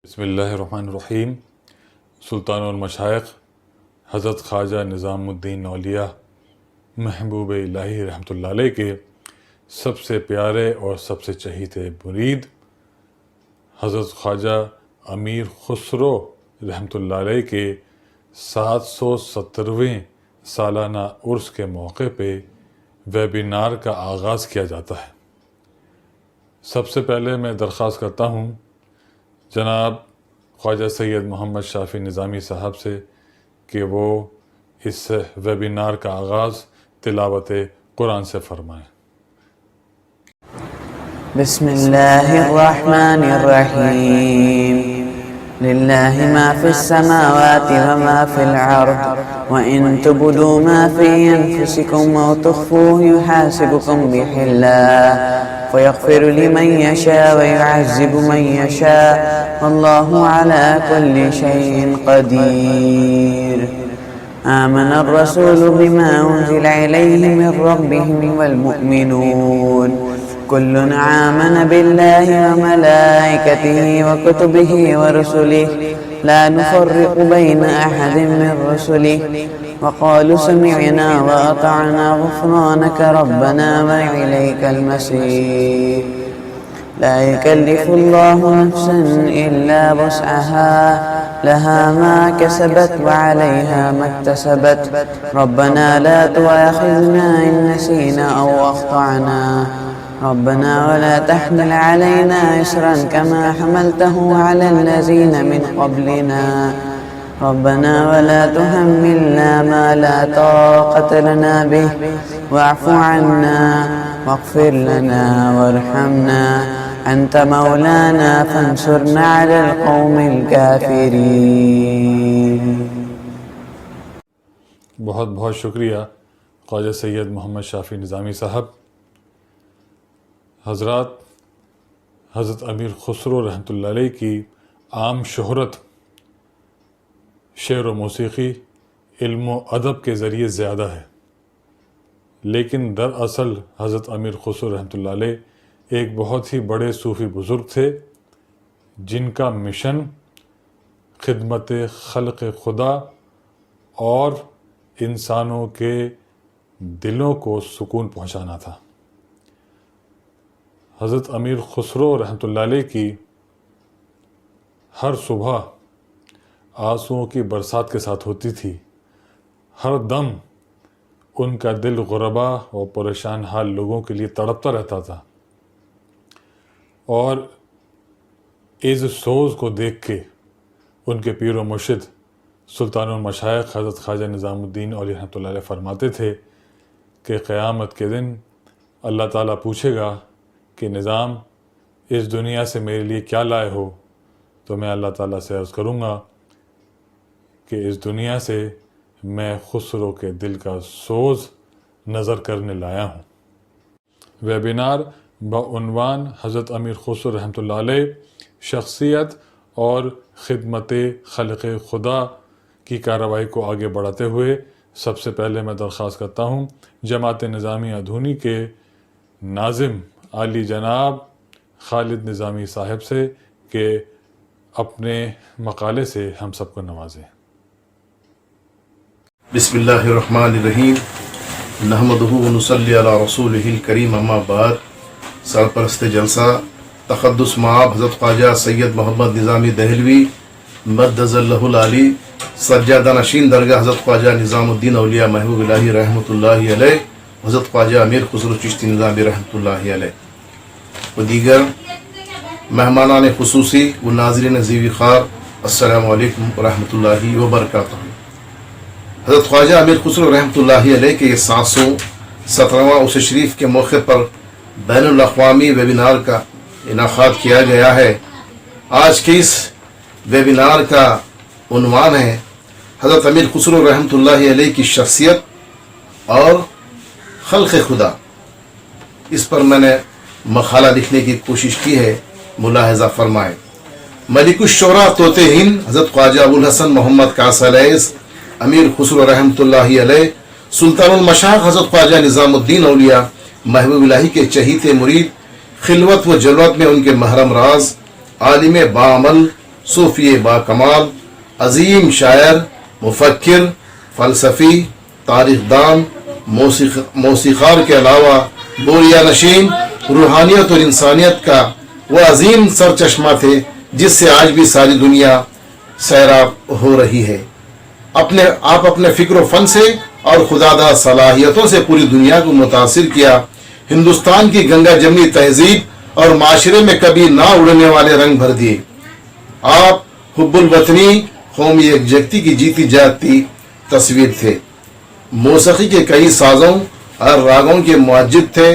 بسم اللہ الرحمن الرحیم۔ سلطان المشائخ حضرت خواجہ نظام الدین اولیاء محبوب الہی رحمۃ اللہ علیہ کے سب سے پیارے اور سب سے چہیتے مرید حضرت خواجہ امیر خسرو رحمۃ اللہ علیہ کے 770ویں سالانہ عرس کے موقع پہ ویبینار کا آغاز کیا جاتا ہے۔ سب سے پہلے میں درخواست کرتا ہوں جناب خواجہ سید محمد شافی نظامی صاحب سے کہ وہ اس ویبینار کا آغاز تلاوت قرآن سے فرمائیں۔ بسم اللہ الرحمن الرحیم للہ ما فی السماوات وما فی الارض وإن تبدوا ما فی انفسکم او تخفوه یحاسبکم بہ اللہ فيغفر لمن يشاء ويعذب من يشاء والله على كل شيء قدير آمن الرسول بما أنزل إليه من ربه والمؤمنون كل آمن بالله وملائكته وكتبه ورسله لا نفرق بين أحد من رسله وقالوا سمعنا وأطعنا غفرانك ربنا وإليك المصير لا يكلف الله نفسا إلا وسعها لها ما كسبت وعليها ما اكتسبت ربنا لا تؤاخذنا إن نسينا أو أخطأنا ربنا ولا تحمل علينا إصرا كما حملته على الذين من قبلنا ربنا ولا تحملنا ما لا طاقة لنا به واعف عنا واغفر لنا وارحمنا أنت مولانا فانصرنا على القوم الكافرين۔ بہت بہت شکریہ خواجہ سید محمد شافی نظامی صاحب۔ حضرات، حضرت امیر خسرو رحمۃ اللہ علیہ کی عام شہرت شعر و موسیقی، علم و ادب کے ذریعے زیادہ ہے، لیکن دراصل حضرت امیر خسرو رحمۃ اللہ علیہ ایک بہت ہی بڑے صوفی بزرگ تھے جن کا مشن خدمت خلق خدا اور انسانوں کے دلوں کو سکون پہنچانا تھا۔ حضرت امیر خسرو رحمۃ اللہ علیہ کی ہر صبح آنسوؤں کی برسات کے ساتھ ہوتی تھی۔ ہر دم ان کا دل غربا اور پریشان حال لوگوں کے لیے تڑپتا رہتا تھا، اور عز سوز کو دیکھ کے ان کے پیر و مرشد سلطان المشائخ حضرت خواجہ نظام الدین اولیاء رحمۃ اللہ علیہ فرماتے تھے کہ قیامت کے دن اللہ تعالیٰ پوچھے گا کہ نظام اس دنیا سے میرے لیے کیا لائے ہو، تو میں اللہ تعالیٰ سے عرض کروں گا کہ اس دنیا سے میں خسرو کے دل کا سوز نظر کرنے لایا ہوں۔ ویبینار بعنوان حضرت امیر خسرو رحمۃ اللہ علیہ شخصیت اور خدمت خلق خدا کی کارروائی کو آگے بڑھاتے ہوئے سب سے پہلے میں درخواست کرتا ہوں جماعت نظامیہ دھونی کے ناظم عالی جناب خالد نظامی صاحب سے کہ اپنے مقالے سے ہم سب کو نوازیں۔ بسم اللہ الرحمن الرحیم نحمدہ ونصلی علی رسولہ الکریم اما بعد۔ سرپرست جلسہ تقدس معاب حضرت خواجہ سید محمد نظامی دہلوی مدد اللہ العالی، سجادہ نشین درگاہ حضرت خواجہ نظام الدین اولیاء محبوب الہی رحمۃ اللہ علیہ، حضرت خواجہ امیر خسرو چشتی نظامی رحمۃ اللہ علیہ و دیگر مہمانان خصوصی و ناظرین ذیوی خار، السلام علیکم ورحمۃ اللہ وبرکاتہ۔ حضرت خواجہ امیر خسرو رحمۃ اللہ علیہ کے 717واں عرس شریف کے موقع پر بین الاقوامی ویبینار کا انعقاد کیا گیا ہے۔ آج کے اس ویبینار کا عنوان ہے حضرت امیر خسرو رحمۃ اللہ علیہ کی شخصیت اور خلق خدا۔ اس پر میں نے مقالہ لکھنے کی کوشش کی ہے، ملاحظہ فرمائیں۔ ملک الشعراء طوط ہند حضرت خواجہ ابوالحسن محمد کاسالیس امیر خسرو رحمۃ اللہ علیہ، سلطان المشائخ حضرت خواجہ نظام الدین اولیاء محبوب الہی کے چہیتے مرید، خلوت و جلوت میں ان کے محرم راز، عالم باعمل صوفی با کمال، عظیم شاعر، مفکر، فلسفی، تاریخ دان، موسیقار کے علاوہ بوریا نشین، روحانیت اور انسانیت کا وہ عظیم سرچشمہ تھے جس سے آج بھی ساری دنیا سیراب ہو رہی ہے۔ آپ اپنے فکر و فن سے اور خداداد صلاحیتوں سے پوری دنیا کو متاثر کیا۔ ہندوستان کی گنگا جمنی تہذیب اور معاشرے میں کبھی نہ اڑنے والے رنگ بھر دیے۔ آپ حب الوطنی، قومی یکجہتی کی جیتی جاتی تصویر تھے۔ موسیقی کے کئی سازوں اور راگوں کے معجد تھے۔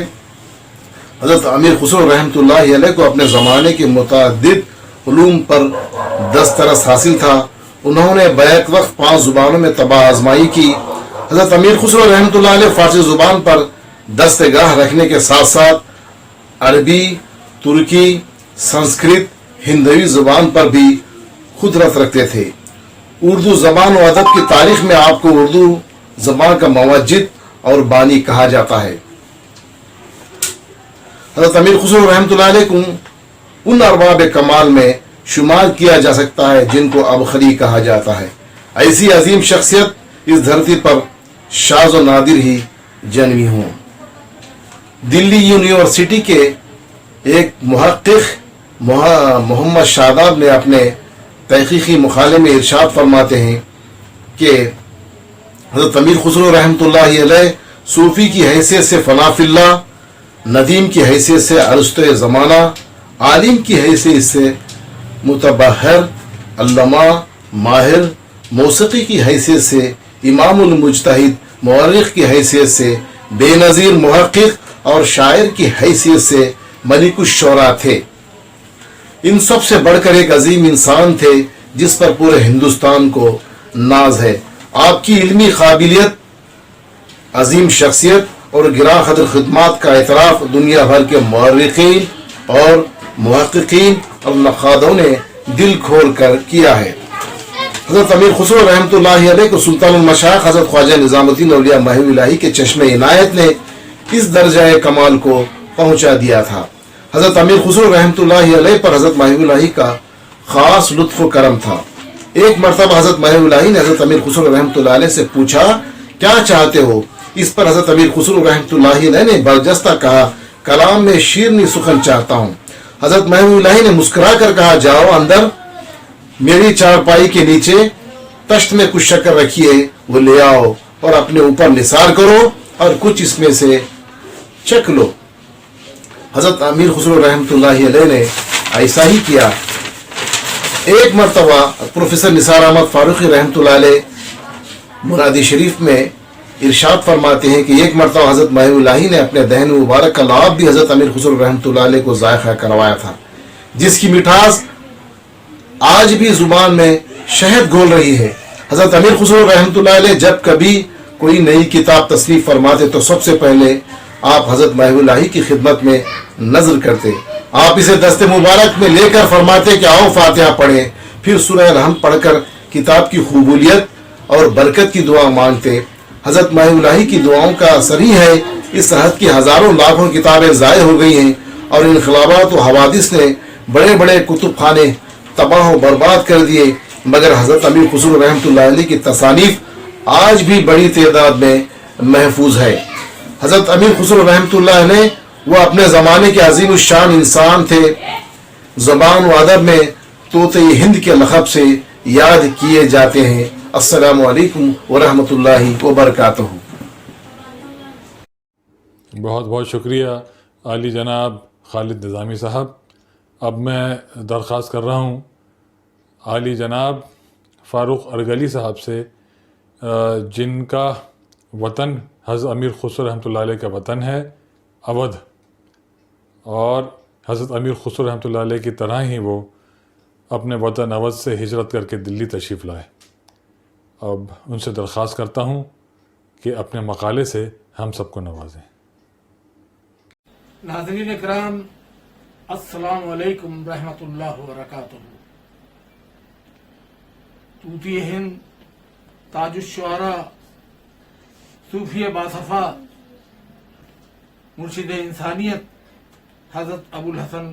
حضرت امیر خسرو رحمۃ اللہ علیہ کو اپنے زمانے کے متعدد علوم پر دسترس حاصل تھا۔ انہوں نے بیک وقت 5 زبانوں میں طبع آزمائی کی۔ حضرت امیر خسرو رحمۃ اللہ علیہ فارسی زبان پر دستگاہ رکھنے کے ساتھ ساتھ عربی، ترکی، سنسکرت، ہندوی زبان پر بھی قدرت رکھتے تھے۔ اردو زبان و ادب کی تاریخ میں آپ کو اردو زبان کا موجد اور بانی کہا جاتا ہے۔ حضرت امیر خسرو رحمۃ اللہ علیہ کو ان ارباب کمال میں شمار کیا جا سکتا ہے جن کو ابخری کہا جاتا ہے۔ ایسی عظیم شخصیت اس دھرتی پر شاذ و نادر ہی جنمی ہوں۔ دلی یونیورسٹی کے ایک محقق محمد شاداب نے اپنے تحقیقی مقالے میں ارشاد فرماتے ہیں کہ حضرت امیر خسرو رحمۃ اللہ علیہ صوفی کی حیثیت سے فنا فی اللہ، ندیم کی حیثیت سے ارسطو زمانہ، عالم کی حیثیت سے متبحر، علامہ، ماہر، موسیقی کی حیثیت سے امام المجتہد، مورخ کی حیثیت سے بے نظیر محقق اور شاعر کی حیثیت سے ملک الشعراء تھے۔ ان سب سے بڑھ کر ایک عظیم انسان تھے جس پر پورے ہندوستان کو ناز ہے۔ آپ کی علمی قابلیت، عظیم شخصیت اور گراں قدر خدمات کا اعتراف دنیا بھر کے مورخین اور محققین اور نقادوں نے دل کھول کر کیا ہے۔ حضرت امیر خسرو رحمۃ اللہ علیہ کو سلطان المشائخ حضرت خواجہ نظام الدین اولیاء محو الہی کے چشم عنایت نے اس درجہ کمال کو پہنچا دیا تھا۔ حضرت امیر خسرو رحمۃ اللہ علیہ پر حضرت محو الہی کا خاص لطف و کرم تھا۔ ایک مرتبہ حضرت محو الہی نے حضرت امیر خسرو رحمۃ اللہ علیہ سے پوچھا، کیا چاہتے ہو؟ اس پر حضرت امیر خسرو رحمۃ اللہ علیہ نے برجستہ کہا، کلام میں شیرنی سخن چاہتا ہوں۔ حضرت محو الہی نے مسکرا کر کہا، جاؤ اندر، میری چارپائی کے نیچے تشت میں کچھ شکر رکھیے، وہ لے آؤ اور اپنے اوپر نثار کرو اور کچھ اس میں سے چکھ لو۔ حضرت امیر خسرو رحمۃ اللہ علیہ نے ایسا ہی کیا۔ ایک مرتبہ پروفیسر نثار احمد فاروقی رحمۃ اللہ علیہ مرادی شریف میں ارشاد فرماتے ہیں کہ ایک مرتبہ حضرت محو الہی نے اپنے دہن مبارک کا لعاب بھی حضرت امیر خسرو رحمۃ اللہ علیہ کو ذائقہ کروایا تھا، جس کی مٹھاس آج بھی زبان میں شہد گھول رہی ہے۔ حضرت امیر خسرو رحمۃ اللہ علیہ جب کبھی کوئی نئی کتاب تصنیف فرماتے تو سب سے پہلے آپ حضرت محو الہی کی خدمت میں نظر کرتے۔ آپ اسے دست مبارک میں لے کر فرماتے کہ آؤ فاتحہ پڑھیں، پھر سورہ الحمد پڑھ کر کتاب کی قبولیت اور برکت کی دعا مانگتے۔ حضرت محو الہی کی دعاؤں کا اثر ہی ہے اس سرحد کی ہزاروں لاکھوں کتابیں ضائع ہو گئی ہیں اور انقلابات و حوادث نے بڑے بڑے کتب خانے تباہ و برباد کر دیے، مگر حضرت امیر خسرو رحمۃ اللہ علیہ کی تصانیف آج بھی بڑی تعداد میں محفوظ ہے۔ حضرت امیر خسرو رحمۃ اللہ علیہ وہ اپنے زمانے کے عظیم الشان انسان تھے۔ زبان و ادب میں طوطے ہند کے لقب سے یاد کیے جاتے ہیں۔ السلام علیکم ورحمۃ اللہ وبرکاتہ۔ بہت بہت شکریہ عالی جناب خالد نظامی صاحب۔ اب میں درخواست کر رہا ہوں عالی جناب فاروق ارگلی صاحب سے، جن کا وطن حضرت امیر خسرو رحمۃ اللہ علیہ کا وطن ہے اودھ، اور حضرت امیر خسرو رحمۃ اللہ علیہ کی طرح ہی وہ اپنے وطن اودھ سے ہجرت کر کے دلی تشریف لائے۔ اب ان سے درخواست کرتا ہوں کہ اپنے مقالے سے ہم سب کو نوازیں۔ ناظرین کرام، السلام علیکم رحمۃ اللہ وبرکاتہ۔ طوطی ہند، تاج الشعراء، صوفی باصفا، مرشد انسانیت حضرت ابو الحسن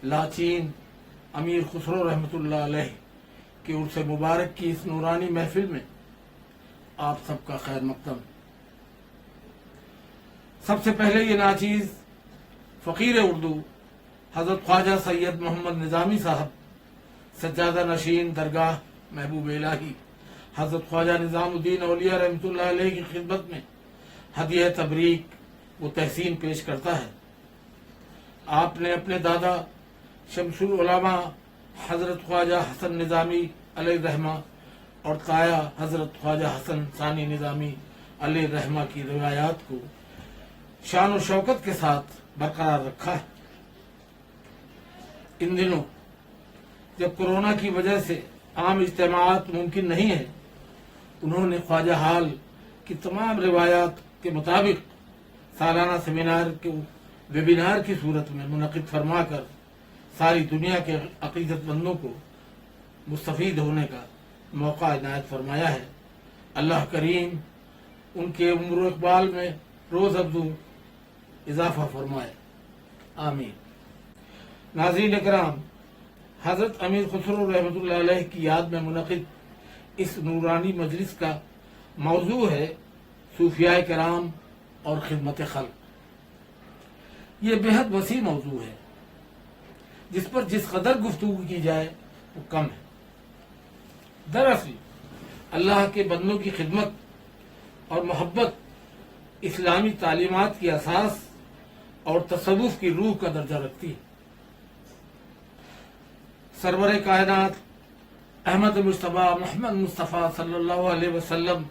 لاچین امیر خسرو رحمۃ اللہ علیہ کی عرس مبارک کی اس نورانی محفل میں آپ سب کا خیر مقدم۔ سب سے پہلے یہ ناچیز فقیر اردو حضرت خواجہ سید محمد نظامی صاحب سجادہ نشین درگاہ محبوب الہی حضرت خواجہ نظام الدین اولیاء رحمۃ اللہ علیہ کی خدمت میں ہدیہ تبریک و تحسین پیش کرتا ہے۔ آپ نے اپنے دادا شمس العلماء حضرت خواجہ حسن نظامی علیہ الرحمہ اور تایا حضرت خواجہ حسن ثانی نظامی علیہ الرحمہ کی روایات کو شان و شوکت کے ساتھ برقرار رکھا ہے۔ ان دنوں جب کورونا کی وجہ سے عام اجتماعات ممکن نہیں ہے، انہوں نے خواجہ حال کی تمام روایات کے مطابق سالانہ سیمینار کے ویبینار کی صورت میں منعقد فرما کر ساری دنیا کے عقیدت مندوں کو مستفید ہونے کا موقع عنایت فرمایا ہے۔ اللہ کریم ان کے عمر و اقبال میں روز افزوں اضافہ فرمائے، آمین۔ ناظرین اکرام، حضرت امیر خسرو رحمۃ اللہ علیہ کی یاد میں منعقد اس نورانی مجلس کا موضوع ہے صوفیاء کرام اور خدمت خلق۔ یہ بہت وسیع موضوع ہے جس پر جس قدر گفتگو کی جائے وہ کم ہے۔ دراصل اللہ کے بندوں کی خدمت اور محبت اسلامی تعلیمات کی اساس اور تصوف کی روح کا درجہ رکھتی ہے۔ سرور کائنات احمد مجتبیٰ محمد مصطفیٰ صلی اللہ علیہ وسلم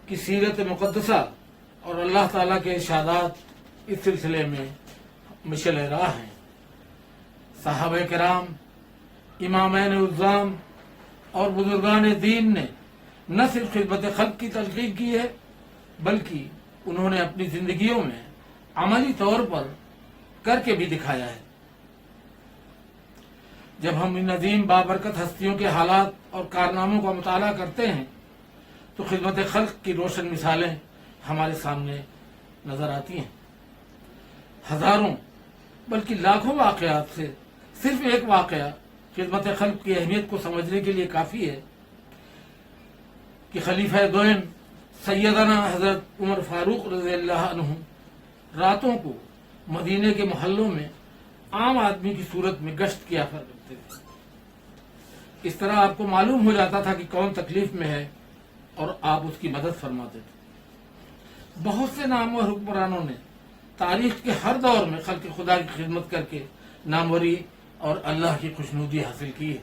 کی سیرت مقدسہ اور اللہ تعالیٰ کے ارشادات اس سلسلے میں مشعل راہ ہیں۔ صحابہ کرام، امامین اعظام اور بزرگان دین نے نہ صرف خدمت خلق کی تلقین کی ہے بلکہ انہوں نے اپنی زندگیوں میں عملی طور پر کر کے بھی دکھایا ہے۔ جب ہم ان عظیم بابرکت ہستیوں کے حالات اور کارناموں کا مطالعہ کرتے ہیں تو خدمت خلق کی روشن مثالیں ہمارے سامنے نظر آتی ہیں۔ ہزاروں بلکہ لاکھوں واقعات سے صرف ایک واقعہ خدمت خلق کی اہمیت کو سمجھنے کے لیے کافی ہے کہ خلیفہ دوئم سیدنا حضرت عمر فاروق رضی اللہ عنہ راتوں کو مدینے کے محلوں میں عام آدمی کی صورت میں گشت کیا کرتے تھے۔ اس طرح آپ کو معلوم ہو جاتا تھا کہ کون تکلیف میں ہے اور آپ اس کی مدد فرماتے تھے۔ بہت سے نامور حکمرانوں نے تاریخ کے ہر دور میں خلق خدا کی خدمت کر کے ناموری اور اللہ کی خوشنودی حاصل کی ہے۔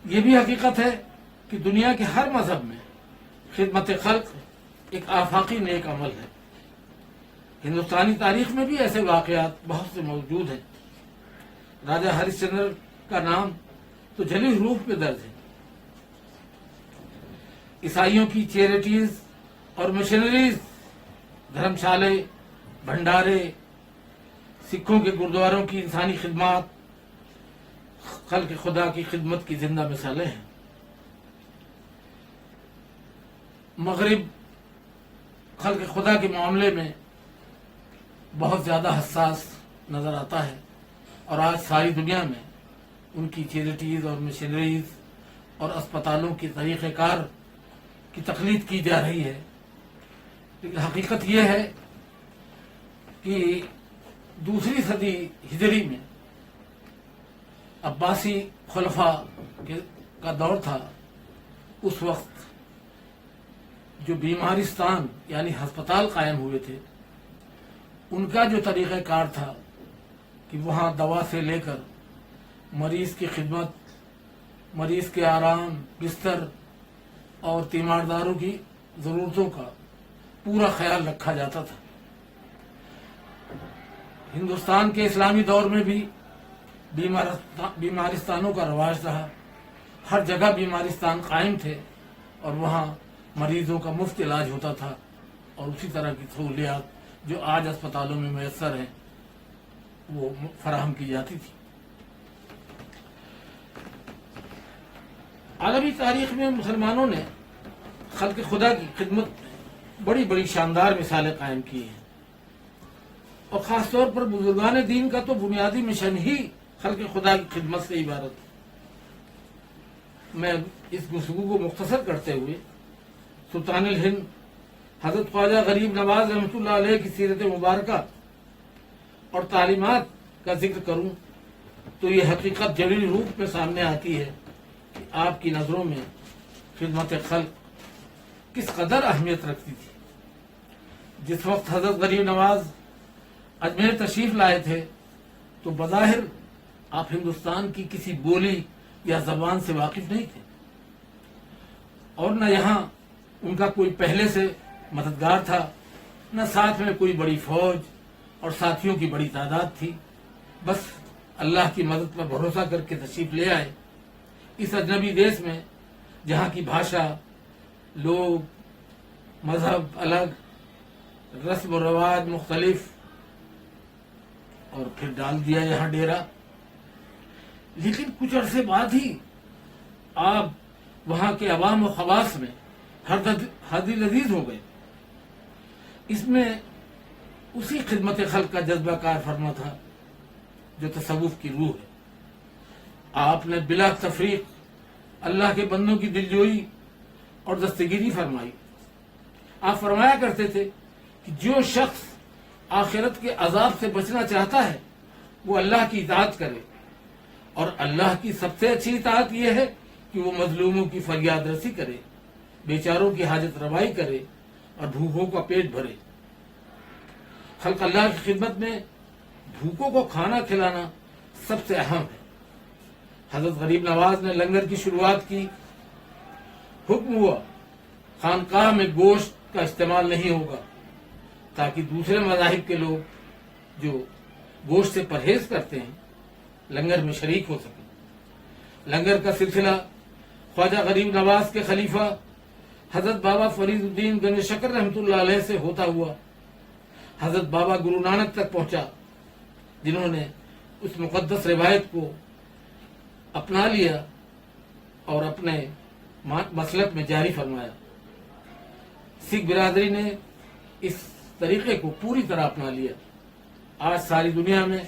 یہ بھی حقیقت ہے کہ دنیا کے ہر مذہب میں خدمت خلق ایک آفاقی نیک عمل ہے۔ ہندوستانی تاریخ میں بھی ایسے واقعات بہت سے موجود ہیں۔ راجہ ہریش چندر کا نام تو جلی حروف پہ درج ہے۔ عیسائیوں کی چیریٹیز اور مشنریز، دھرم شالے، بھنڈارے، سکھوں کے گردواروں کی انسانی خدمات خلق خدا کی خدمت کی زندہ مثالیں ہیں۔ مغرب خلق خدا کے معاملے میں بہت زیادہ حساس نظر آتا ہے اور آج ساری دنیا میں ان کی چیریٹیز اور مشنریز اور اسپتالوں کے طریقہ کار کی تقلید کی جا رہی ہے۔ لیکن حقیقت یہ ہے کہ دوسری صدی ہجری میں عباسی خلفاء کا دور تھا۔ اس وقت جو بیمارستان یعنی ہسپتال قائم ہوئے تھے، ان کا جو طریقہ کار تھا کہ وہاں دوا سے لے کر مریض کی خدمت، مریض کے آرام، بستر اور تیمارداروں کی ضرورتوں کا پورا خیال رکھا جاتا تھا۔ ہندوستان کے اسلامی دور میں بھی بیمارستانوں کا رواج رہا۔ ہر جگہ بیمارستان قائم تھے اور وہاں مریضوں کا مفت علاج ہوتا تھا اور اسی طرح کی سہولیات جو آج اسپتالوں میں میسر ہیں وہ فراہم کی جاتی تھی۔ عالمی تاریخ میں مسلمانوں نے خلق خدا کی خدمت میں بڑی بڑی شاندار مثالیں قائم کی ہیں، اور خاص طور پر بزرگان دین کا تو بنیادی مشن ہی خلق خدا کی خدمت سے عبارت ہے۔ میں اس گفتگو کو مختصر کرتے ہوئے سلطان الہند حضرت خواجہ غریب نواز رحمۃ اللہ علیہ کی سیرت مبارکہ اور تعلیمات کا ذکر کروں تو یہ حقیقت جلیل روپ میں سامنے آتی ہے کہ آپ کی نظروں میں خدمت خلق کس قدر اہمیت رکھتی تھی۔ جس وقت حضرت غریب نواز اجمیر تشریف لائے تھے تو بظاہر آپ ہندوستان کی کسی بولی یا زبان سے واقف نہیں تھے، اور نہ یہاں ان کا کوئی پہلے سے مددگار تھا، نہ ساتھ میں کوئی بڑی فوج اور ساتھیوں کی بڑی تعداد تھی۔ بس اللہ کی مدد پر بھروسہ کر کے تشریف لے آئے اس اجنبی دیش میں، جہاں کی بھاشا، لوگ، مذہب الگ، رسم و رواج مختلف، اور پھر ڈال دیا یہاں ڈیرا۔ لیکن کچھ عرصے بعد ہی آپ وہاں کے عوام و خواص میں حد لذیذ ہو گئے۔ اس میں اسی خدمت خلق کا جذبہ کار فرما تھا جو تصوف کی روح ہے۔ آپ نے بلا تفریق اللہ کے بندوں کی دلجوئی اور دستگیری فرمائی۔ آپ فرمایا کرتے تھے کہ جو شخص آخرت کے عذاب سے بچنا چاہتا ہے وہ اللہ کی اطاعت کرے، اور اللہ کی سب سے اچھی اطاعت یہ ہے کہ وہ مظلوموں کی فریاد رسی کرے، بیچاروں کی حاجت روائی کرے اور بھوکوں کا پیٹ بھرے۔ خلق اللہ کی خدمت میں بھوکوں کو کھانا کھلانا سب سے اہم ہے۔ حضرت غریب نواز نے لنگر کی شروعات کی، حکم ہوا خانقاہ میں گوشت کا استعمال نہیں ہوگا تاکہ دوسرے مذاہب کے لوگ جو گوشت سے پرہیز کرتے ہیں لنگر میں شریک ہو سکیں۔ لنگر کا سلسلہ خواجہ غریب نواز کے خلیفہ حضرت بابا فرید الدین گنج شکر رحمۃ اللہ علیہ سے ہوتا ہوا حضرت بابا گرو نانک تک پہنچا، جنہوں نے اس مقدس روایت کو اپنا لیا اور اپنے مسلک میں جاری فرمایا۔ سکھ برادری نے اس طریقے کو پوری طرح اپنا لیا۔ آج ساری دنیا میں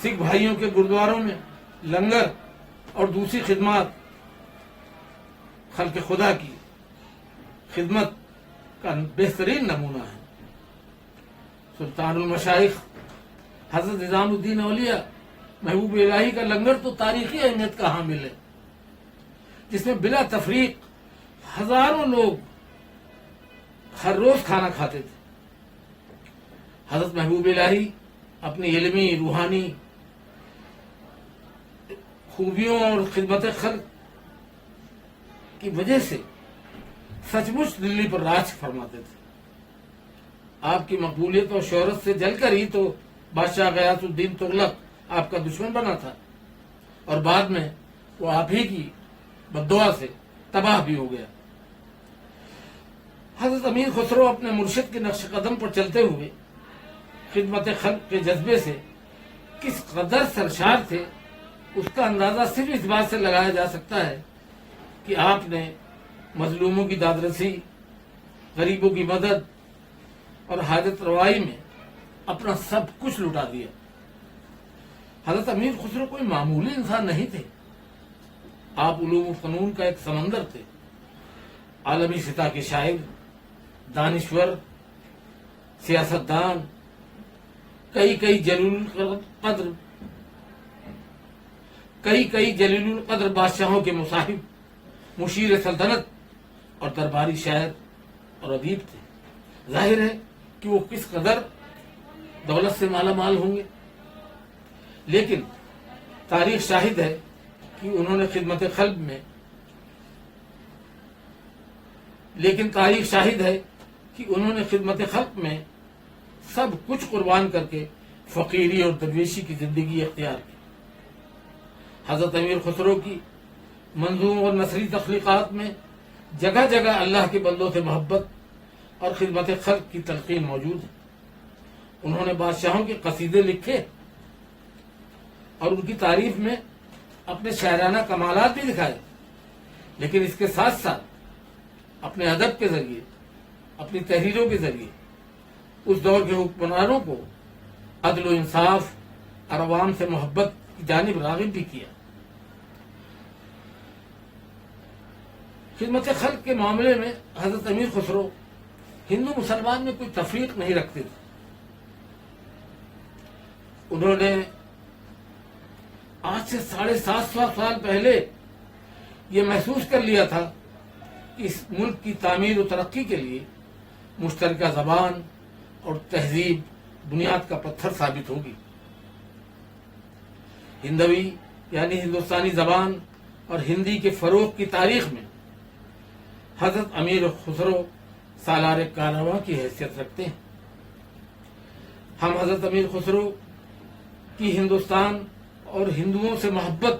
سکھ بھائیوں کے گردواروں میں لنگر اور دوسری خدمات خلق خدا کی خدمت کا بہترین نمونہ ہے۔ سلطان المشائخ حضرت نظام الدین اولیاء محبوب الہی کا لنگر تو تاریخی اہمیت کا حامل ہے، جس میں بلا تفریق ہزاروں لوگ ہر روز کھانا کھاتے تھے۔ حضرت محبوب الہی اپنی علمی، روحانی خوبیوں اور خدمت خلق کی وجہ سے سچ مچ دلی پر راج فرماتے تھے۔ آپ کی مقبولیت اور شہرت سے جل کر ہی تو بادشاہ غیاث الدین تغلق آپ کا دشمن بنا تھا، اور بعد میں وہ آپ ہی کی بددعا سے تباہ بھی ہو گیا۔ حضرت امیر خسرو اپنے مرشد کے نقش قدم پر چلتے ہوئے خدمت خلق کے جذبے سے کس قدر سرشار تھے، اس کا اندازہ صرف اس بات سے لگایا جا سکتا ہے کہ آپ نے مظلوموں کی داد رسی، غریبوں کی مدد اور حاجت روائی میں اپنا سب کچھ لٹا دیا۔ حضرت امیر خسرو کوئی معمولی انسان نہیں تھے، آپ علوم و فنون کا ایک سمندر تھے، عالمی سطح کے شاعر، دانشور، سیاستدان، کئی جلیل القدر بادشاہوں کے مصاحب، مشیر سلطنت اور درباری شاعر اور ادیب تھے۔ ظاہر ہے کہ وہ کس قدر دولت سے مالا مال ہوں گے، لیکن تاریخ شاہد ہے کہ انہوں نے خدمت خلق میں سب کچھ قربان کر کے فقیری اور درویشی کی زندگی اختیار کی۔ حضرت امیر خسرو کی منظوم اور نثری تخلیقات میں جگہ جگہ اللہ کے بندوں سے محبت اور خدمت خلق کی تلقین موجود ہے۔ انہوں نے بادشاہوں کے قصیدے لکھے اور ان کی تعریف میں اپنے شاعرانہ کمالات بھی دکھائے، لیکن اس کے ساتھ ساتھ اپنے ادب کے ذریعے، اپنی تحریروں کے ذریعے اس دور کے حکمرانوں کو عدل و انصاف اور عوام سے محبت کی جانب راغب بھی کیا۔ خدمت خلق کے معاملے میں حضرت امیر خسرو ہندو مسلمان میں کوئی تفریق نہیں رکھتے تھے۔ انہوں نے آج سے 750 سال پہلے یہ محسوس کر لیا تھا کہ اس ملک کی تعمیر و ترقی کے لیے مشترکہ زبان اور تہذیب بنیاد کا پتھر ثابت ہوگی۔ ہندوی یعنی ہندوستانی زبان اور ہندی کے فروغ کی تاریخ میں حضرت امیر خسرو سالار کاررواں کی حیثیت رکھتے ہیں۔ ہم حضرت امیر خسرو کی ہندوستان اور ہندوؤں سے محبت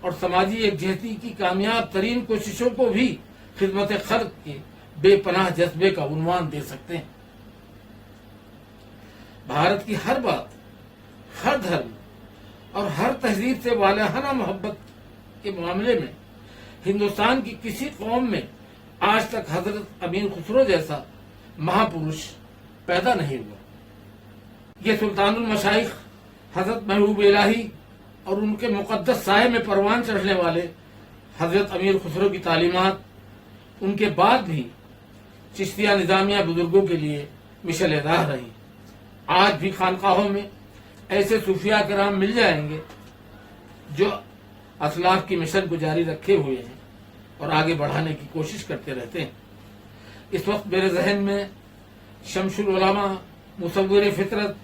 اور سماجی یکجہتی کی کامیاب ترین کوششوں کو بھی خدمت خلق کے بے پناہ جذبے کا عنوان دے سکتے ہیں۔ بھارت کی ہر بات، ہر دھرم اور ہر تہذیب سے والہانہ محبت کے معاملے میں ہندوستان کی کسی قوم میں آج تک حضرت امیر خسرو جیسا مہاپروش پیدا نہیں ہوا۔ یہ سلطان المشائخ حضرت محبوب الہی اور ان کے مقدس سائے میں پروان چڑھنے والے حضرت امیر خسرو کی تعلیمات ان کے بعد بھی چشتیہ نظامیہ بزرگوں کے لیے مشعل راہ رہی۔ آج بھی خانقاہوں میں ایسے صوفیاء کرام مل جائیں گے جو اسلاف کی مشن کو جاری رکھے ہوئے ہیں اور آگے بڑھانے کی کوشش کرتے رہتے ہیں۔ اس وقت میرے ذہن میں شمس العلماء مصور فطرت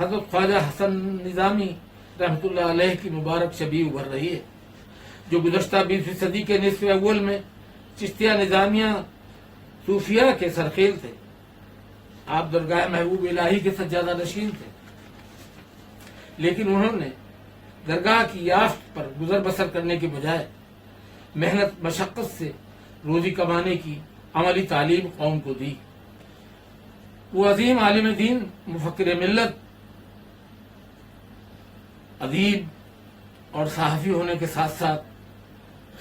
حضرت خواجہ حسن نظامی رحمۃ اللہ علیہ کی مبارک شبیہ ابھر رہی ہے، جو گزشتہ 20ویں صدی کے نصف اول میں چشتیہ نظامیہ صوفیاء کے سرخیل تھے۔ آپ درگاہ محبوب الہی کے سجادہ نشین تھے، لیکن انہوں نے درگاہ کی یافت پر گزر بسر کرنے کے بجائے محنت مشقت سے روزی کمانے کی عملی تعلیم قوم کو دی۔ وہ عظیم عالم دین، مفکر ملت، ادیب اور صحافی ہونے کے ساتھ ساتھ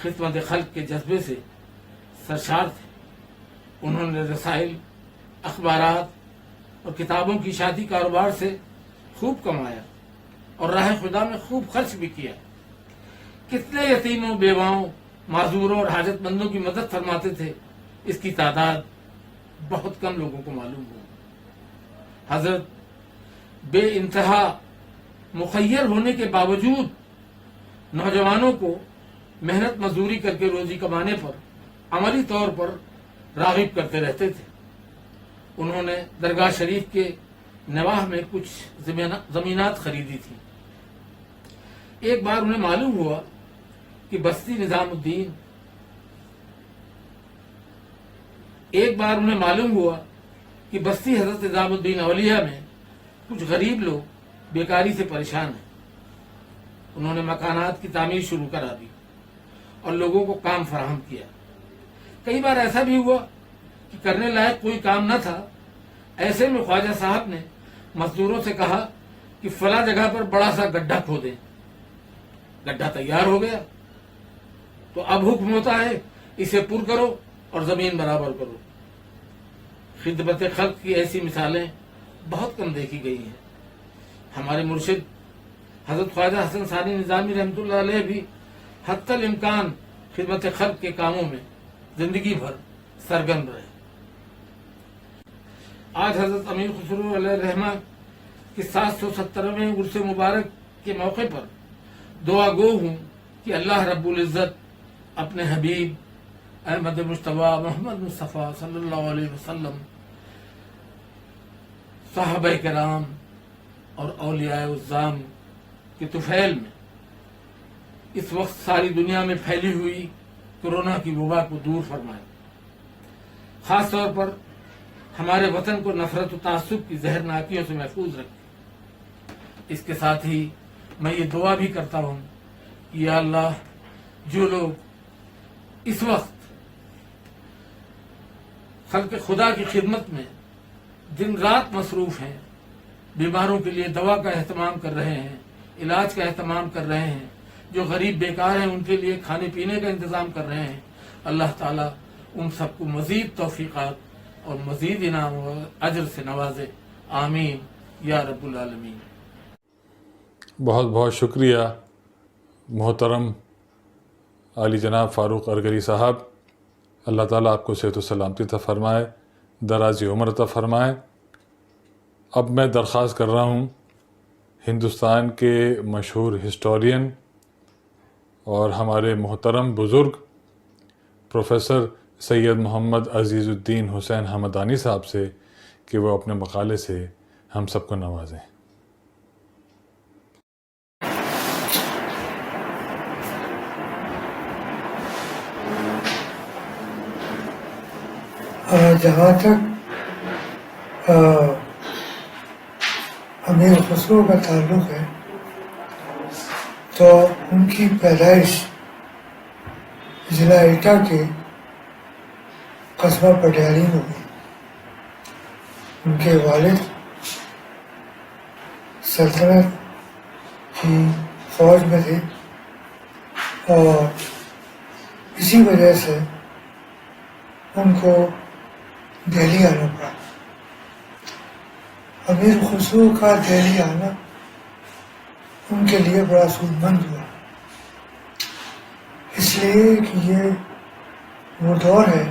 خدمت خلق کے جذبے سے سرشار تھے۔ انہوں نے رسائل، اخبارات اور کتابوں کی اشاعتی کاروبار سے خوب کمایا اور راہ خدا میں خوب خرچ بھی کیا۔ کتنے یتیموں، بیواؤں، معذوروں اور حاجت مندوں کی مدد فرماتے تھے، اس کی تعداد بہت کم لوگوں کو معلوم ہو۔ حضرت بے انتہا مخیر ہونے کے باوجود نوجوانوں کو محنت مزدوری کر کے روزی کمانے پر عملی طور پر راغب کرتے رہتے تھے۔ انہوں نے درگاہ شریف کے نواح میں کچھ زمینات خریدی تھی۔ ایک بار انہیں معلوم ہوا کہ بستی نظام حضرت نظام الدین اولیاء میں کچھ غریب لوگ بیکاری سے پریشان ہیں۔ انہوں نے مکانات کی تعمیر شروع کرا دی اور لوگوں کو کام فراہم کیا۔ کئی بار ایسا بھی ہوا کہ کرنے لائق کوئی کام نہ تھا۔ ایسے میں خواجہ صاحب نے مزدوروں سے کہا کہ فلاں جگہ پر بڑا سا گڈھا کھودیں۔ گڈھا تیار ہو گیا تو اب حکم ہوتا ہے اسے پر کرو اور زمین برابر کرو۔ خدمت خلق کی ایسی مثالیں بہت کم دیکھی گئی ہیں۔ ہمارے مرشد حضرت خواجہ حسن ثانی نظامی رحمۃ اللہ علیہ بھی حتی الامکان خدمت خلق کے کاموں میں زندگی بھر سرگرم رہے۔ آج حضرت امیر خسرو علیہ الرحمہ کی 770ویں عرس مبارک کے موقع پر دعا گو ہوں کہ اللہ رب العزت اپنے حبیب احمد مجتبیٰ محمد مصطفیٰ صلی اللہ علیہ وسلم، صحابہ کرام اور اولیاء اعظام کے طفیل میں اس وقت ساری دنیا میں پھیلی ہوئی کورونا کی وبا کو دور فرمائے۔ خاص طور پر ہمارے وطن کو نفرت و تعصب کی زہرناکیوں سے محفوظ رکھے۔ اس کے ساتھ ہی میں یہ دعا بھی کرتا ہوں کہ یا اللہ، جو لوگ اس وقت خلق خدا کی خدمت میں دن رات مصروف ہیں، بیماروں کے لیے دوا کا اہتمام کر رہے ہیں، علاج کا اہتمام کر رہے ہیں، جو غریب بیکار ہیں ان کے لیے کھانے پینے کا انتظام کر رہے ہیں، اللہ تعالیٰ ان سب کو مزید توفیقات اور مزید انعام و اجر سے نوازے، آمین یا رب العالمین۔ بہت بہت شکریہ محترم عالی جناب فاروق ارگری صاحب. اللہ تعالیٰ آپ کو صحت و سلامتی عطا فرمائے، درازی عمر عطا فرمائے. اب میں درخواست کر رہا ہوں ہندوستان کے مشہور ہسٹورین اور ہمارے محترم بزرگ پروفیسر سید محمد عزیز الدین حسین حمدانی صاحب سے کہ وہ اپنے مقالے سے ہم سب کو نوازیں. جہاں تک امیر خسرو کا تعلق ہے تو ان کی پیدائش ضلع ایٹا کے قصبہ پٹیالی میں ہوئی. ان کے والد سلطنت کی فوج میں تھے اور اسی وجہ سے ان کو دہلی آنا پڑا. امیر خسرو کا دہلی آنا ان کے لیے بڑا سود مند ہوا، اس لیے کہ یہ وہ دور ہے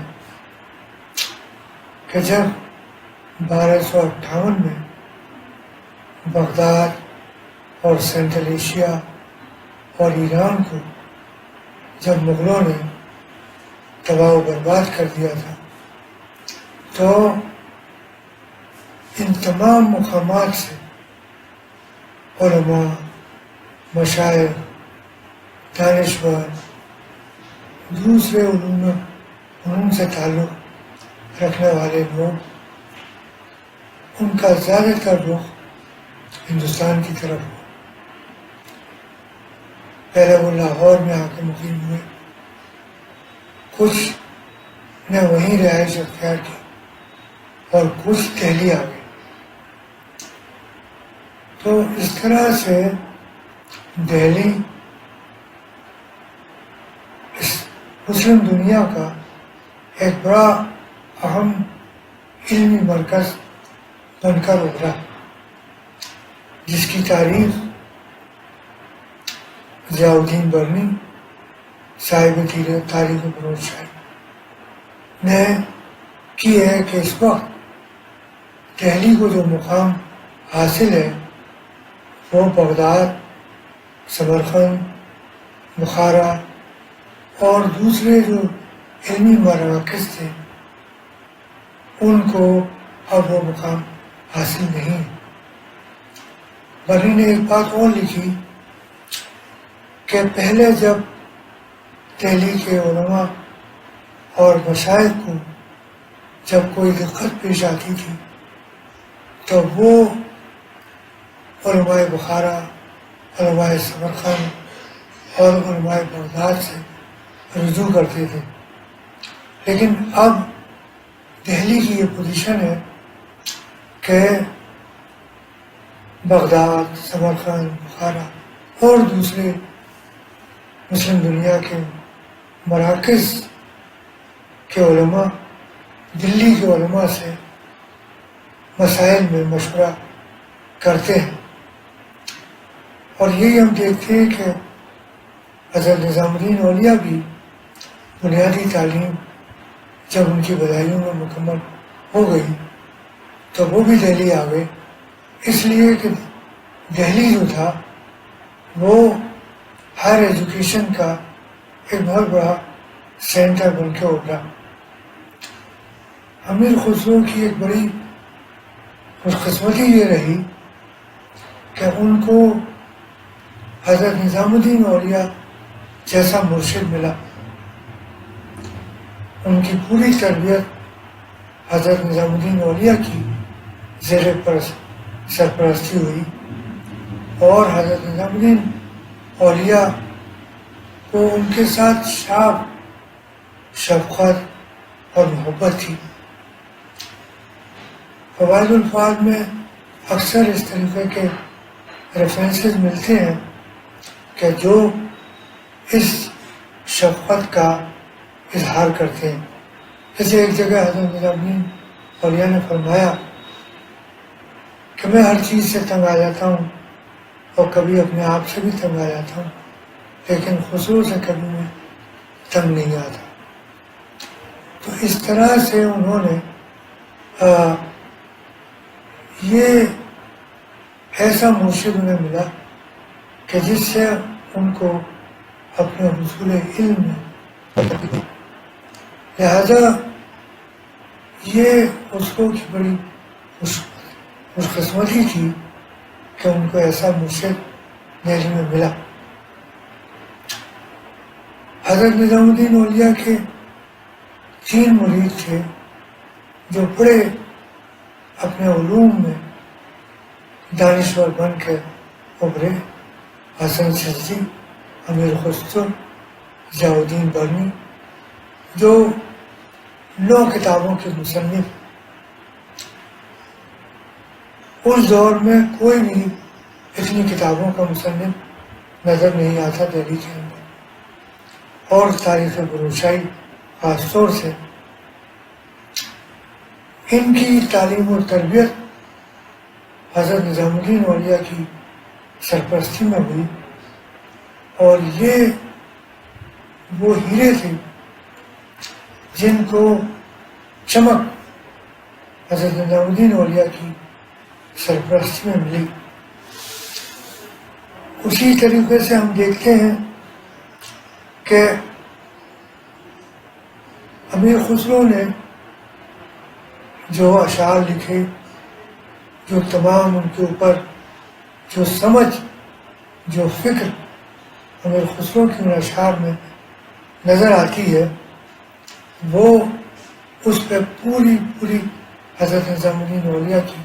کہ جب 1258 میں بغداد اور سینٹرل ایشیا اور ایران کو جب مغلوں نے تباہ و برباد کر دیا تھا تو ان تمام مقامات سے علماء، مشائخ، دانشور، دوسرے علوم سے تعلق رکھنے والے لوگ، ان کا زیادہ تر رخ ہندوستان کی طرف ہوا. پہلے وہ لاہور میں آ کے مقیم ہوئے، کچھ نے وہیں رہائش اختیار کی اور کچھ دہلی آ گئے. تو اس طرح سے دہلی اس مسلم دنیا کا ایک بڑا اہم علمی مرکز بن کر ابھرا، جس کی تعریف ضیاء الدین برنی صاحب تاریخ بروز شاہی نے کی ہے کہ اس وقت دہلی کو جو مقام حاصل ہے وہ بغداد، سمرقند، بخارا اور دوسرے جو علمی مراکز تھے ان کو اب وہ مقام حاصل نہیں. برنی نے ایک بات اور لکھی کہ پہلے جب دہلی کے علماء اور مشائخ کو جب کوئی دقت پیش آتی تھی تو وہ علماء بخارا، علماء سمرقند اور علماء بغداد سے رجوع کرتے تھے. لیکن اب دہلی کی یہ پوزیشن ہے کہ بغداد، سمرقند، بخارا اور دوسرے مسلم دنیا کے مراکز کے علماء دلی کے علماء سے مسائل میں مشورہ کرتے ہیں. اور یہی ہم دیکھتے ہیں کہ حضرت نظام الدین اولیاء بھی بنیادی تعلیم جب ان کی بدایوں میں مکمل ہو گئی تو وہ بھی دہلی آ گئے، اس لیے کہ دہلی جو تھا وہ ہائر ایجوکیشن کا ایک بہت بڑا سینٹر بن کے ابھرا. امیر خسرو کی ایک بڑی خوش قسمتی یہ رہی کہ ان کو حضرت نظام الدین اولیاء جیسا مرشد ملا. ان کی پوری تربیت حضرت نظام الدین اولیاء کی زیر سرپرستی ہوئی اور حضرت نظام الدین اولیاء کو ان کے ساتھ شفقت اور محبت تھی. فوائد الفاظ میں اکثر اس طریقے کے ریفرنسز ملتے ہیں کہ جو اس شفقت کا اظہار کرتے ہیں. جیسے ایک جگہ حضرت نظام الدین اولیاء نے فرمایا کہ میں ہر چیز سے تنگ آ جاتا ہوں اور کبھی اپنے آپ سے بھی تنگ آ جاتا ہوں، لیکن خسرو سے کبھی میں تنگ نہیں آتا۔ تو اس طرح سے انہوں نے یہ ایسا مرشد انہیں ملا کہ جس سے ان کو اپنے حصول علم میں، لہذا یہ خسرو کی بڑی خوش قسمتی تھی کہ ان کو ایسا مرشد دہلی میں ملا۔ حضرت نظام الدین اولیاء کے 3 مرید تھے جو بڑے اپنے علوم میں دانشور بن کے ابھرے: حسن سجدی، امیر خسرو، ضیاء الدین برنی، جو 9 کتابوں کے مصنف۔ اس دور میں کوئی بھی اتنی کتابوں کا مصنف نظر نہیں آتا دہلی کے اندر، اور تاریخ بروشائی خاص طور سے۔ ان کی تعلیم و تربیت حضرت نظام الدین اولیاء کی سرپرستی میں ہوئی، اور یہ وہ ہیرے تھے جن کو چمک حضرت نظام الدین اولیاء کی سرپرستی میں ملی۔ اسی طریقے سے ہم دیکھتے ہیں کہ امیر خسرو نے جو اشعار لکھے، جو تمام ان کے اوپر جو سمجھ، جو فکر امیر خسرو کی ان اشعار میں نظر آتی ہے، وہ اس پہ پوری حضرت نظام الدین اولیاء کی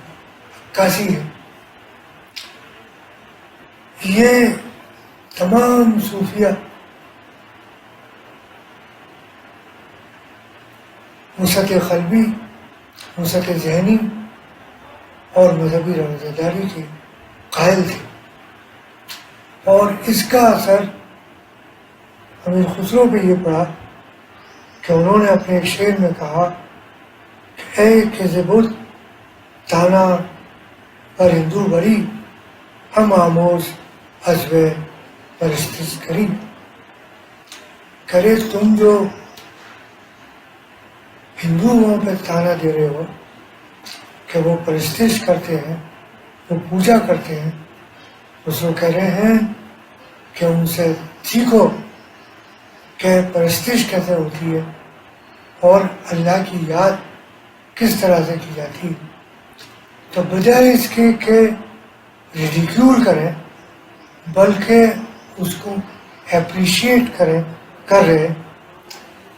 عکاسی ہے۔ یہ تمام صوفیہ وسعت قلبی، وسعت ذہنی اور مذہبی رواداری کے قائل تھے، اور اس کا اثر امیر خسرو پہ یہ پڑا کہ انہوں نے اپنے ایک شعر میں کہا کہ اے کہ زبد تانا پر ہندو بری، ہم آموز ازوے پرستش کری۔ کرے تم جو ہندوؤں پہ تانا دے رہے ہو کہ وہ پرستش کرتے ہیں، وہ پوجا کرتے ہیں، اس کو کہہ رہے ہیں کہ ان سے سیکھو کہ پرستش کیسے ہوتی ہے اور اللہ کی یاد کس طرح سے کی جاتی ہے۔ تو بجائے اس کے کہ ریڈیکیول کریں، بلکہ اس کو اپریشیٹ کر رہے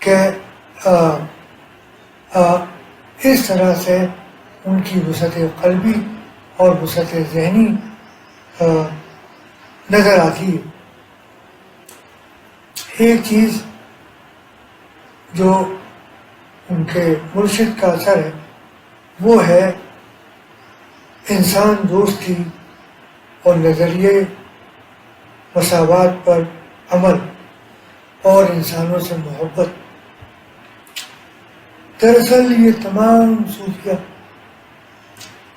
کہ اس طرح سے ان کی وسعت قلبی اور وسعت ذہنی نظر آتی ہے۔ ایک چیز جو ان کے مرشد کا اثر ہے وہ ہے انسان دوستی اور نظریے مساوات پر عمل اور انسانوں سے محبت۔ دراصل یہ تمام صوفیہ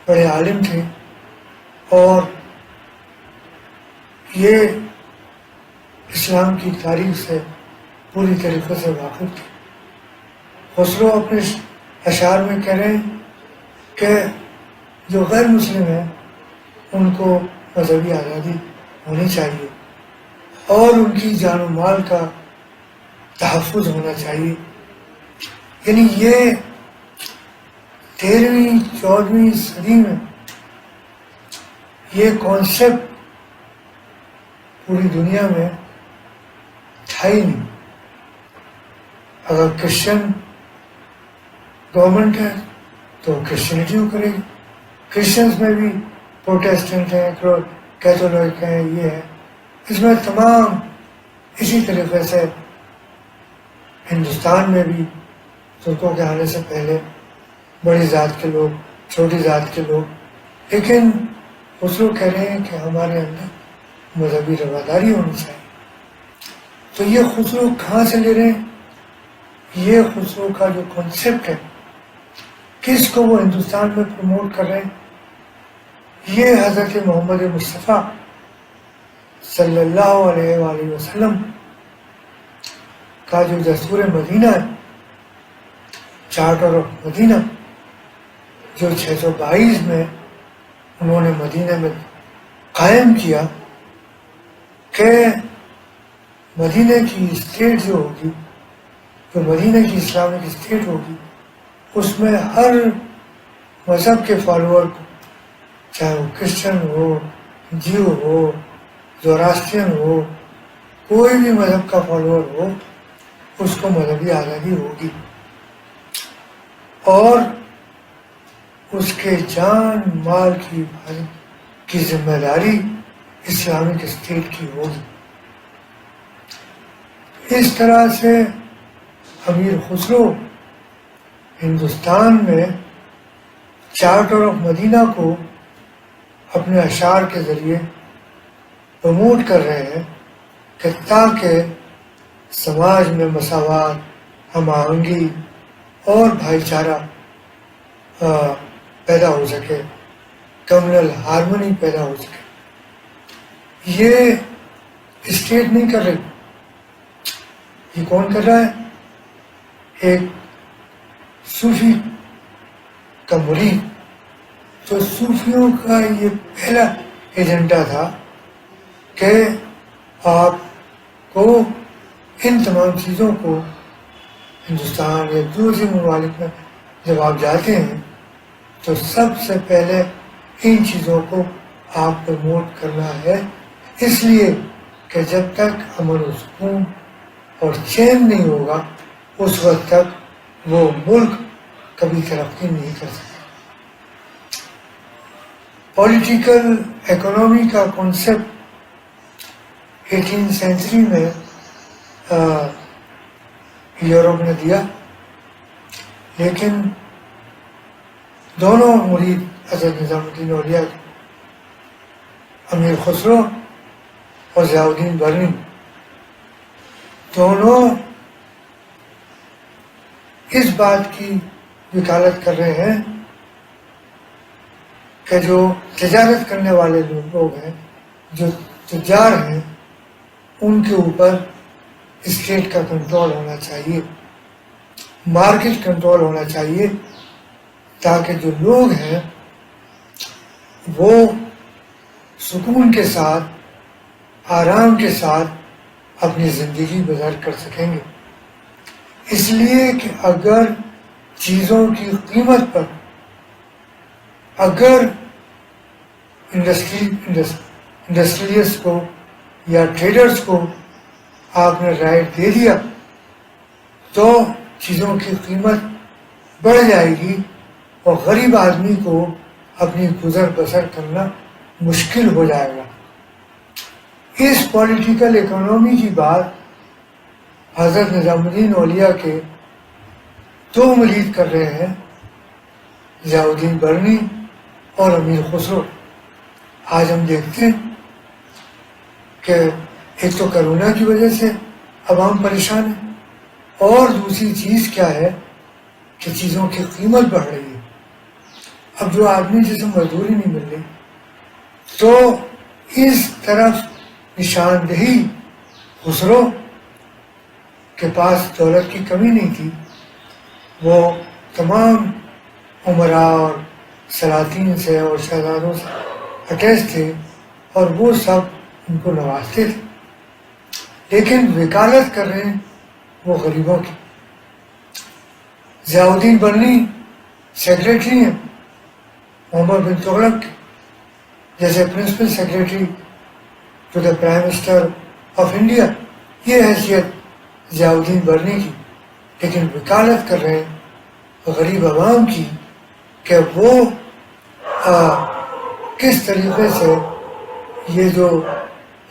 بڑے عالم تھے اور یہ اسلام کی تاریخ سے پوری طریقے سے واقف تھے۔ خسرو اپنے اشعار میں کہہ رہے ہیں کہ جو غیر مسلم ہیں ان کو مذہبی آزادی ہونی چاہیے اور ان کی جان و مال کا تحفظ ہونا چاہیے۔ یعنی یہ 13ویں 14ویں صدی میں یہ کانسیپٹ پوری دنیا میں تھا ہی نہیں۔ اگر کرسچن گورنمنٹ ہے تو کرسچنٹی کو کرے گی، کرسچنس میں بھی پروٹیسٹنٹ ہیں، کیتھولک ہیں، یہ ہے، اس میں تمام اسی طریقے سے ہندوستان میں بھی ترکوں کے آنے سے پہلے بڑی ذات کے لوگ، چھوٹی ذات کے لوگ، لیکن خسرو کہہ رہے ہیں کہ ہمارے اندر مذہبی رواداری ہونی چاہیے۔ تو یہ خسرو کہاں سے لے رہے ہیں؟ یہ خسرو کا جو کانسیپٹ ہے، کس کو وہ ہندوستان میں پروموٹ کر رہے ہیں، یہ حضرت محمد مصطفیٰ صلی اللہ علیہ وآلہ وسلم کا جو دستور مدینہ ہے، چارٹر آف مدینہ، جو 622 میں انہوں نے مدینہ میں قائم کیا کہ مدینہ کی اسٹیٹ جو ہوگی، جو مدینہ کی اسلامک اسٹیٹ ہوگی، اس میں ہر مذہب کے فالوور کو، چاہے وہ کرسچن ہو، جیو ہو، زوراسترین ہو، کوئی بھی مذہب کا فالوور ہو، اس کو مذہبی آزادی ہوگی اور اس کے جان مال کی حفاظت کی ذمہ داری اسلامک اسٹیٹ کی ہوگی۔ اس طرح سے امیر خسرو ہندوستان میں چارٹر آف مدینہ کو اپنے اشعار کے ذریعے پروموٹ کر رہے ہیں کہ تاکہ سماج میں مساوات، ہم آہنگی اور بھائی چارہ پیدا ہو سکے، کمیونل ہارمونی پیدا ہو سکے۔ یہ اسٹیٹ نہیں کر رہی، یہ کون کر رہا ہے؟ ایک صوفی کا مرید۔ تو صوفیوں کا یہ پہلا ایجنڈا تھا کہ آپ کو ان تمام چیزوں کو ہندوستان یا دوسرے ممالک میں جب آپ جاتے ہیں تو سب سے پہلے ان چیزوں کو آپ پروموٹ کرنا ہے، اس لیے کہ جب تک امن و سکون اور چین نہیں ہوگا اس وقت تک وہ ملک کبھی ترقی نہیں کر سکتا۔ پولیٹیکل اکنامی کا کنسیپٹ 18 سینچری میں یورپ نے دیا، لیکن دونوں مرید حضرت نظام الدین اولیاء امیر خسرو اور ضیاء الدین برنی دونوں اس بات کی وکالت کر رہے ہیں کہ جو تجارت کرنے والے لوگ ہیں، جو تجار ہیں، ان کے اوپر اسٹیٹ کا کنٹرول ہونا چاہیے، مارکیٹ کنٹرول ہونا چاہیے، تاکہ جو لوگ ہیں وہ سکون کے ساتھ، آرام کے ساتھ اپنی زندگی بسر کر سکیں گے۔ اس لیے کہ اگر چیزوں کی قیمت پر اگر انڈسٹریلسٹ کو یا ٹریڈرز کو آپ نے رائٹ دے دیا تو چیزوں کی قیمت بڑھ جائے گی اور غریب آدمی کو اپنی گزر بسر کرنا مشکل ہو جائے گا۔ اس پولیٹیکل اکنامی کی بات حضرت نظام الدین اولیاء کے دو مرید کر رہے ہیں، ضیاء الدین برنی اور امیر خسرو۔ آج ہم دیکھتے ہیں کہ ایک تو کرونا کی وجہ سے عوام پریشان ہے، اور دوسری چیز کیا ہے کہ چیزوں کی قیمت بڑھ رہی ہے۔ اب جو آدمی جسے مزدوری نہیں مل رہی، تو اس طرف نشاندہی خسرو کے پاس دولت کی کمی نہیں تھی، وہ تمام عمراء اور سلاطین سے اور شہزادوں سے اٹیچ تھے اور وہ سب ان کو نوازتے تھے، لیکن وکالت کر رہے ہیں وہ غریبوں کی۔ ضیاء الدین برنی سیکریٹری ہیں محمد بن تغلق کے، جیسے principal secretary to the prime minister of India, یہ حیثیت ضیاء الدین برنی کی، لیکن وکالت کر رہے ہیں غریب عوام کی کہ وہ کس طریقے سے یہ جو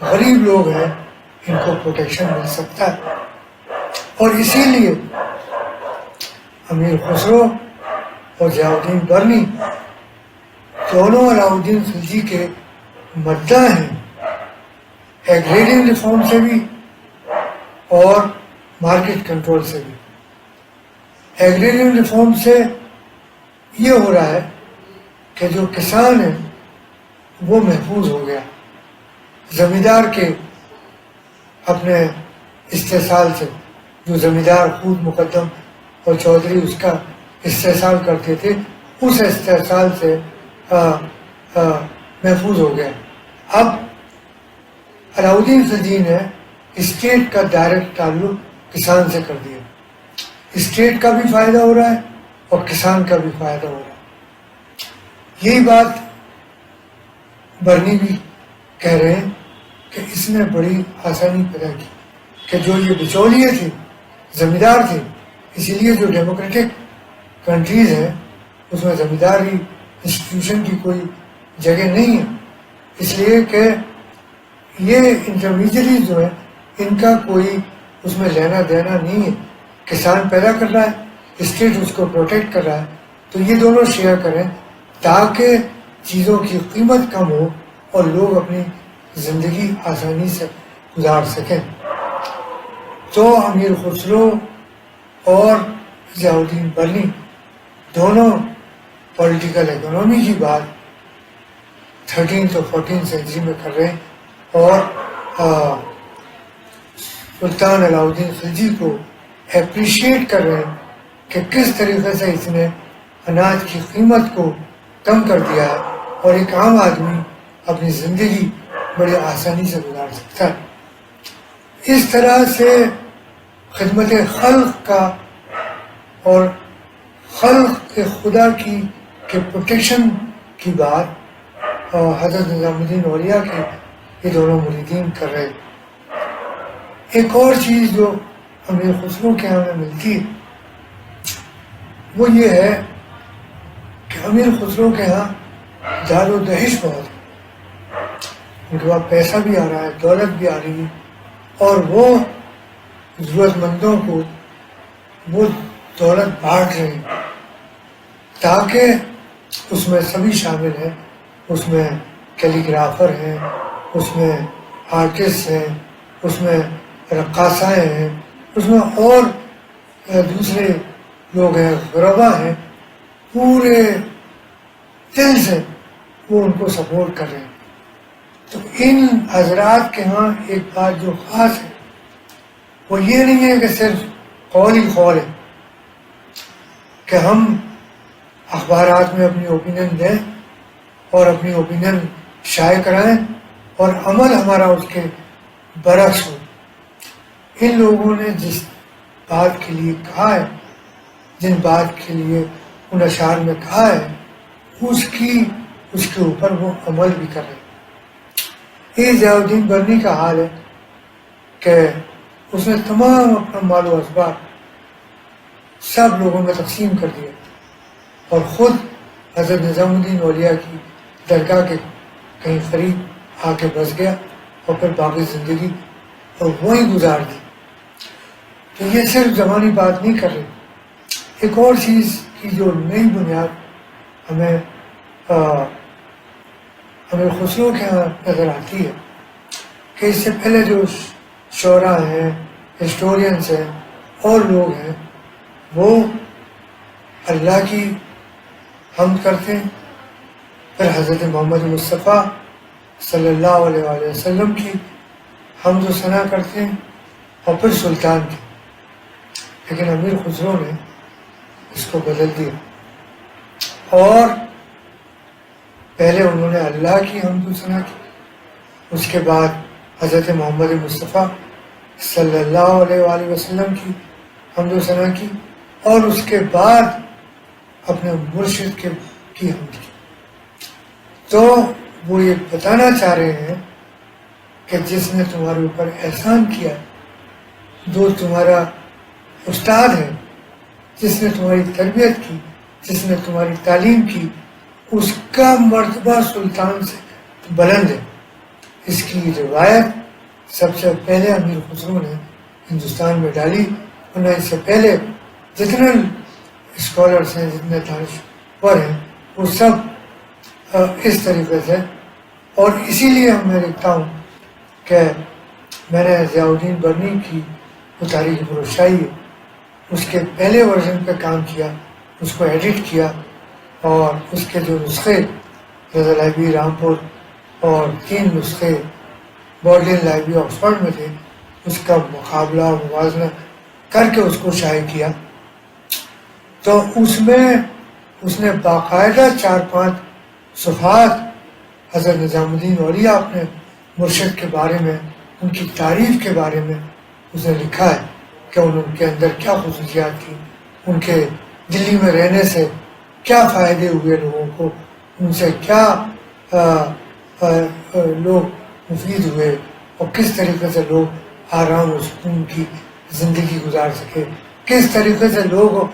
غریب لوگ ہیں ان کو پروٹیکشن مل سکتا ہے۔ اور اسی لیے امیر خسرو اور ضیاء الدین برنی دونوں علاء الدین خلجی کے مداح ہیں، ایگریرین ریفارم سے بھی اور مارکیٹ کنٹرول سے بھی۔ ایگریرین ریفارم سے یہ ہو رہا ہے کہ جو کسان ہے وہ محفوظ ہو گیا، زمیندار کے اپنے استحصال سے، جو زمیندار خود مقدم اور چودھری اس کا استحصال کرتے تھے، اس استحصال سے محفوظ ہو گیا۔ اب علاؤدین خلجی نے اسٹیٹ کا ڈائریکٹ تعلق کسان سے کر دیا، اسٹیٹ کا بھی فائدہ ہو رہا ہے اور کسان کا بھی فائدہ ہو رہا ہے۔ یہی بات برنی بھی کہہ رہے ہیں کہ اس نے بڑی آسانی پیدا کی کہ جو یہ بچولیے تھے، زمیندار تھے، اسی لیے جو ڈیموکریٹک کنٹریز ہیں اس میں زمینداری انسٹیٹیوشن کی کوئی جگہ نہیں ہے، اس لیے کہ یہ انٹرمیڈیٹریز جو ہیں ان کا کوئی اس میں لینا دینا نہیں ہے۔ کسان پیدا کر رہا ہے، اسٹیٹ اس کو پروٹیکٹ کر رہا ہے، تو یہ دونوں شیئر کریں تاکہ چیزوں کی قیمت کم ہو اور لوگ اپنی زندگی آسانی سے گزار سکیں۔ تو امیر خسرو اور ضیاء الدین برنی دونوں پولیٹیکل اکنومی کی بات 13 اور 14 سینچری میں کر رہے ہیں اور سلطان علاؤدین خلجی کو اپریشیٹ کر رہے ہیں کہ کس طریقے سے اس نے اناج کی قیمت کو کم کر دیا ہے اور ایک عام آدمی اپنی زندگی بڑی آسانی سے گزار سکتا ہے۔ اس طرح سے خدمت خلق کا اور خلق خدا کی کے پروٹیکشن کی بات حضرت نظام الدین اولیاء کے یہ دونوں مریدین کر رہے۔ ایک اور چیز جو امیر خسرو کے یہاں میں ملتی ہے وہ یہ ہے کہ امیر خسرو کے یہاں دار و دہش بہت ہے، ان کے پاس پیسہ بھی آ رہا ہے، دولت بھی آ رہی ہے، اور وہ ضرورت مندوں کو وہ دولت بانٹ رہے ہیں تاکہ اس میں سبھی شامل ہیں، اس میں کیلیگرافر ہیں، اس میں آرٹسٹ ہیں، اس میں رقاصائیں ہیں، اس میں اور دوسرے لوگ ہیں، غربا ہیں، پورے دل سے وہ ان کو سپورٹ کر رہے ہیں۔ تو ان حضرات کے ہاں ایک بات جو خاص ہے وہ یہ نہیں ہے کہ صرف قول ہی قول ہے کہ ہم اخبارات میں اپنی اوپینین دیں اور اپنی اوپینین شائع کرائیں اور عمل ہمارا اس کے برعکس ہو۔ ان لوگوں نے جس بات کے لیے کہا ہے، جن بات کے لیے ان اشعار میں کہا ہے، اس کے اوپر وہ عمل بھی کر رہے ہیں۔ یہ ضیاء الدین برنی کا حال ہے کہ اس نے تمام اپنا مال و اسباب سب لوگوں میں تقسیم کر دیا اور خود حضرت نظام الدین اولیاء کی درگاہ کے کہیں قریب آ کے بس گیا اور پھر باقی زندگی اور وہیں گزار دی۔ تو یہ صرف زبانی بات نہیں کر رہے۔ ایک اور چیز کی جو نئی بنیاد ہمیں خسرو کے یہاں نظر آتی ہے کہ اس سے پہلے جو شعراء ہیں، ہسٹورینس ہیں اور لوگ ہیں، وہ اللہ کی حمد کرتے ہیں، پھر حضرت محمد مصطفیٰ صلی اللہ علیہ وآلہ وسلم کی حمد و ثنا کرتے ہیں اور پھر سلطان کی۔ لیکن امیر خسرو نے اس کو بدل دیا اور پہلے انہوں نے اللہ کی حمد و ثنا کی، اس کے بعد حضرت محمد مصطفیٰ صلی اللہ علیہ وآلہ وسلم کی حمد و ثنا کی اور اس کے بعد اپنے مرشد کی حمد کی۔ تو وہ یہ بتانا چاہ رہے ہیں کہ جس نے تمہارے اوپر احسان کیا، جو تمہارا استاد ہے، جس نے تمہاری تربیت کی، جس نے تمہاری تعلیم کی، اس کا مرتبہ سلطان سے بلند ہے۔ اس کی روایت سب سے پہلے امیر خسرو نے ہندوستان میں ڈالی، ورنہ اس سے پہلے جتنے اسکالرس ہیں، جتنے دانشور ہیں، وہ سب اس طریقے سے، اور اسی لیے میں لکھتا ہوں کہ میں نے ضیاء الدین برنی کی وہ تاریخ فروشائی ہے اس کے پہلے ورژن پہ کام کیا، اس کو ایڈٹ کیا اور اس کے جو نسخے رضا لائبریری رامپور اور 3 نسخے بارڈلین لائبریری آکسفورڈ میں تھے، اس کا مقابلہ موازنہ کر کے اس کو شائع کیا، تو اس میں اس نے باقاعدہ 4-5 صفحات حضرت نظام الدین اولیاء اپنے مرشد کے بارے میں، ان کی تعریف کے بارے میں اس نے لکھا ہے کہ ان کے اندر کیا خصوصیات تھیں، ان کے دلی میں رہنے سے کیا فائدے ہوئے لوگوں کو، ان سے کیا لوگ مفید ہوئے، اور کس طریقے سے لوگ آرام و سکون کی زندگی گزار سکے، کس طریقے سے لوگ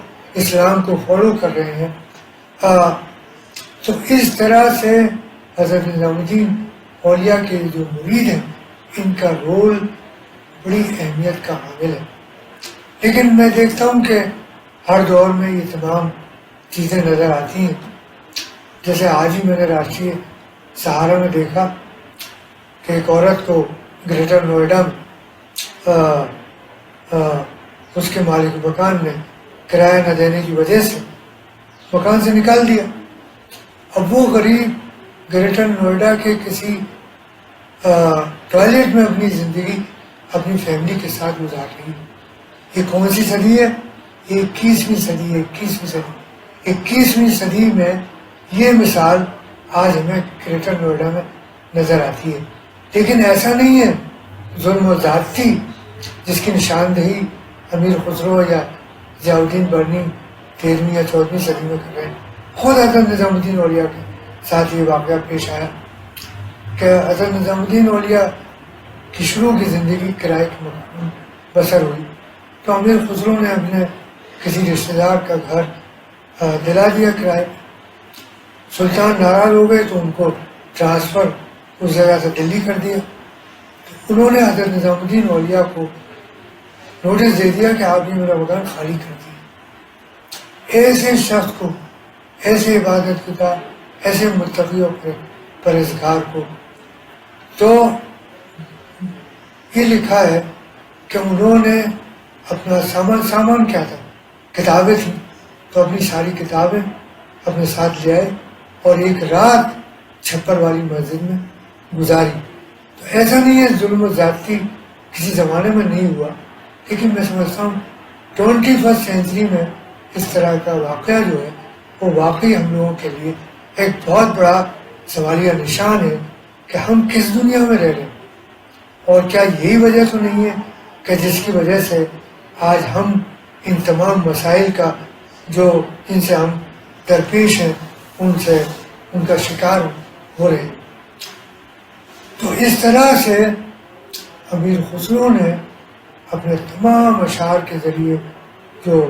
اسلام کو فالو کر رہے ہیں۔ تو اس طرح سے حضرت نظام الدین اولیاء کے جو مرید ہیں ان کا رول بڑی اہمیت کا حامل ہے، لیکن میں دیکھتا ہوں کہ ہر دور میں یہ تمام چیزیں نظر آتی ہیں۔ جیسے آج ہی میں نے راشٹریہ سہارا میں دیکھا کہ ایک عورت کو گریٹر نوئیڈا میں اس کے مالک مکان نے کرایہ نہ دینے کی وجہ سے مکان سے نکال دیا۔ اب وہ غریب گریٹر نوئیڈا کے کسی ٹوائلٹ میں اپنی زندگی اپنی فیملی کے ساتھ گزار رہی ہے۔ یہ کون سی صدی ہے؟ یہ 21ویں صدی ہے۔ 21ویں صدی میں یہ مثال آج ہمیں گریٹر نوئیڈا میں نظر آتی ہے، لیکن ایسا نہیں ہے ظلم و زیادتی جس کی نشاندہی امیر خسرو یا ضیاء الدین برنی 13ویں یا 14ویں صدی میں کر رہے ہیں۔ خود حضرت نظام الدین اولیاء کے ساتھ یہ واقعہ پیش آیا کہ حضرت نظام الدین اولیاء کی شروع کی زندگی کرائے کے مکان بسر ہوئی، تو امیر خسرو نے اپنے کسی رشتہ دار کا گھر دلا دیا کرائے۔ سلطان ناراض ہو گئے تو ان کو ٹرانسفر اس جگہ سے دلی کر دیا۔ انہوں نے حضرت نظام الدین اولیاء کو نوٹس دے دیا کہ آپ یہ میرا مکان خالی کر دیے۔ ایسے شخص کو، ایسے عبادت گزار، ایسے متقی اور پرہیزگار کو، تو یہ لکھا ہے کہ انہوں نے اپنا سامان کیا تھا، کتابیں تھیں، تو اپنی ساری کتابیں اپنے ساتھ لے آئے اور ایک رات چھپر والی مسجد میں گزاری۔ تو ایسا نہیں ہے ظلم و زیادتی کسی زمانے میں نہیں ہوا، لیکن میں سمجھتا ہوں 21 سینچری میں اس طرح کا واقعہ جو ہے وہ واقعی ہم لوگوں کے لیے ایک بہت بڑا سوالیہ نشان ہے کہ ہم کس دنیا میں رہ رہے ہیں، اور کیا یہی وجہ تو نہیں ہے کہ جس کی وجہ سے آج ہم ان تمام مسائل کا جو ان سے ہم درپیش ہیں ان کا شکار ہو رہے ہیں۔ تو اس طرح سے امیر خسرو نے اپنے تمام اشعار کے ذریعے جو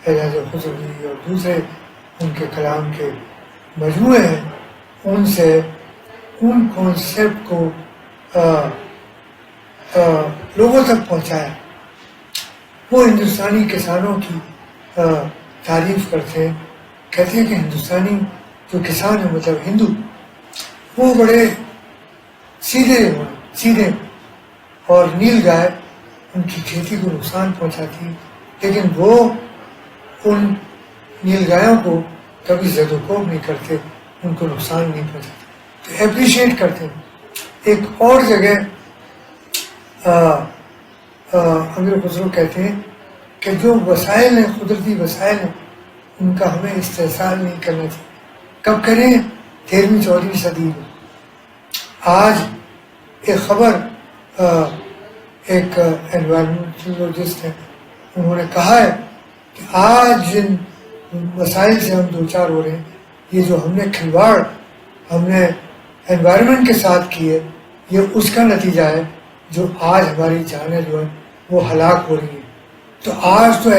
اعجاز خسروی اور دوسرے ان کے کلام کے مجموعے ہیں ان سے ان کانسیپٹ کو لوگوں تک پہنچایا۔ وہ ہندوستانی کسانوں کی تعریف کرتے ہیں، کہتے ہیں کہ ہندوستانی جو کسان ہیں مطلب ہندو، وہ بڑے سیدھے اور نیل گائے ان کی کھیتی کو نقصان پہنچاتی ہے، لیکن وہ ان نیل گایوں کو کبھی زد و کوب نہیں کرتے، ان کو نقصان نہیں پہنچاتے، تو اپریشیٹ کرتے ہیں۔ ایک اور جگہ امیر خسرو کہتے ہیں کہ جو وسائل ہیں، قدرتی وسائل ہیں، ان کا ہمیں استحصال نہیں کرنا چاہیے۔ کب کریں؟ 13ویں 14ویں صدی میں۔ آج ایک خبر ایک انوائرمنٹلوجسٹ ہیں، انہوں نے کہا ہے کہ آج جن مسائل سے ہم دوچار ہو رہے ہیں، یہ جو ہم نے کھلواڑ ہم نے انوائرمنٹ کے ساتھ کی ہے، یہ اس کا نتیجہ ہے جو آج ہماری جانیں جو ہیں وہ ہلاک ہو رہی ہیں۔ تو آج تو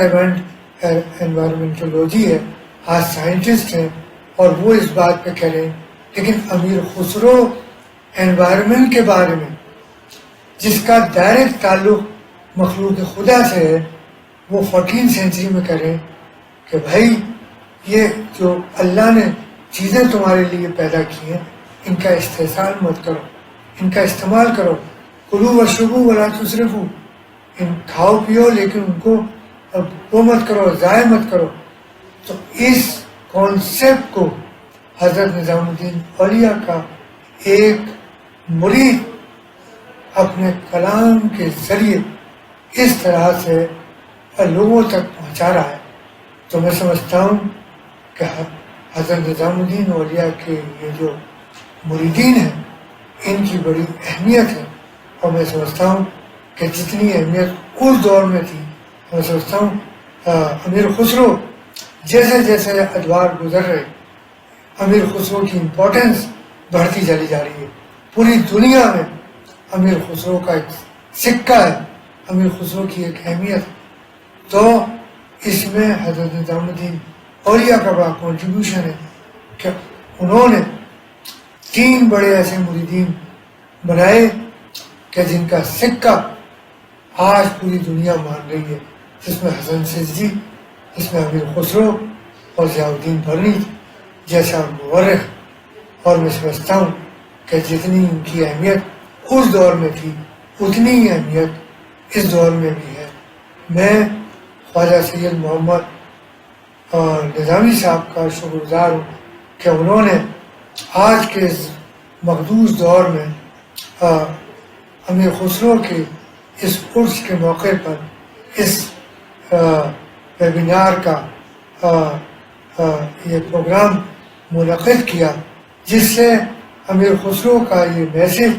انوائرمنٹولوجی ہے، آج سائنٹسٹ ہیں اور وہ اس بات پہ کہہ رہے ہیں، لیکن امیر خسرو انوائرمنٹ کے بارے میں جس کا ڈائریکٹ تعلق مخلوق خدا سے ہے، وہ 14 سینچری میں کہہ رہے ہیں کہ بھائی یہ جو اللہ نے چیزیں تمہارے لیے پیدا کی ہیں، ان کا استحصال مت کرو، ان کا استعمال کرو، کلو وشربو ولا تسرفو، ان کھاؤ پیو لیکن ان کو وہ مت کرو، ضائع مت کرو۔ تو اس کانسیپٹ کو حضرت نظام الدین اولیاء کا ایک مرید اپنے کلام کے ذریعے اس طرح سے لوگوں تک پہنچا رہا ہے، تو میں سمجھتا ہوں کہ حضرت نظام الدین اولیاء کے یہ جو مریدین ہیں ان کی بڑی اہمیت ہے، اور میں سمجھتا ہوں کہ جتنی اہمیت اس دور میں تھی، میں سمجھتا ہوں امیر خسرو جیسے جیسے ادوار گزر رہے، امیر خسرو کی امپورٹنس بڑھتی چلی جا رہی ہے۔ پوری دنیا میں امیر خسرو کا ایک سکہ ہے، امیر خسرو کی ایک اہمیت ہے، تو اس میں حضرت نظام الدین اولیاء کا بڑا کنٹریبیوشن ہے کہ انہوں نے 3 بڑے ایسے مریدین بنائے کہ جن کا سکہ آج پوری دنیا مان رہی ہے، جس میں حسن سجدی، جس میں امیر خسرو اور ضیاء الدین برنی جیسا مورخ، اور میں سمجھتا ہوں کہ جتنی ان کی اہمیت اس دور میں تھی اتنی ہی اہمیت اس دور میں بھی ہے۔ میں خواجہ سید محمد نظامی صاحب کا شکر گزار ہوں کہ انہوں نے آج کے اس مقدوس دور میں امیر خسرو کے اس عرس کے موقع پر اس ویبینار کا یہ پروگرام منعقد کیا، جس سے امیر خسرو کا یہ میسج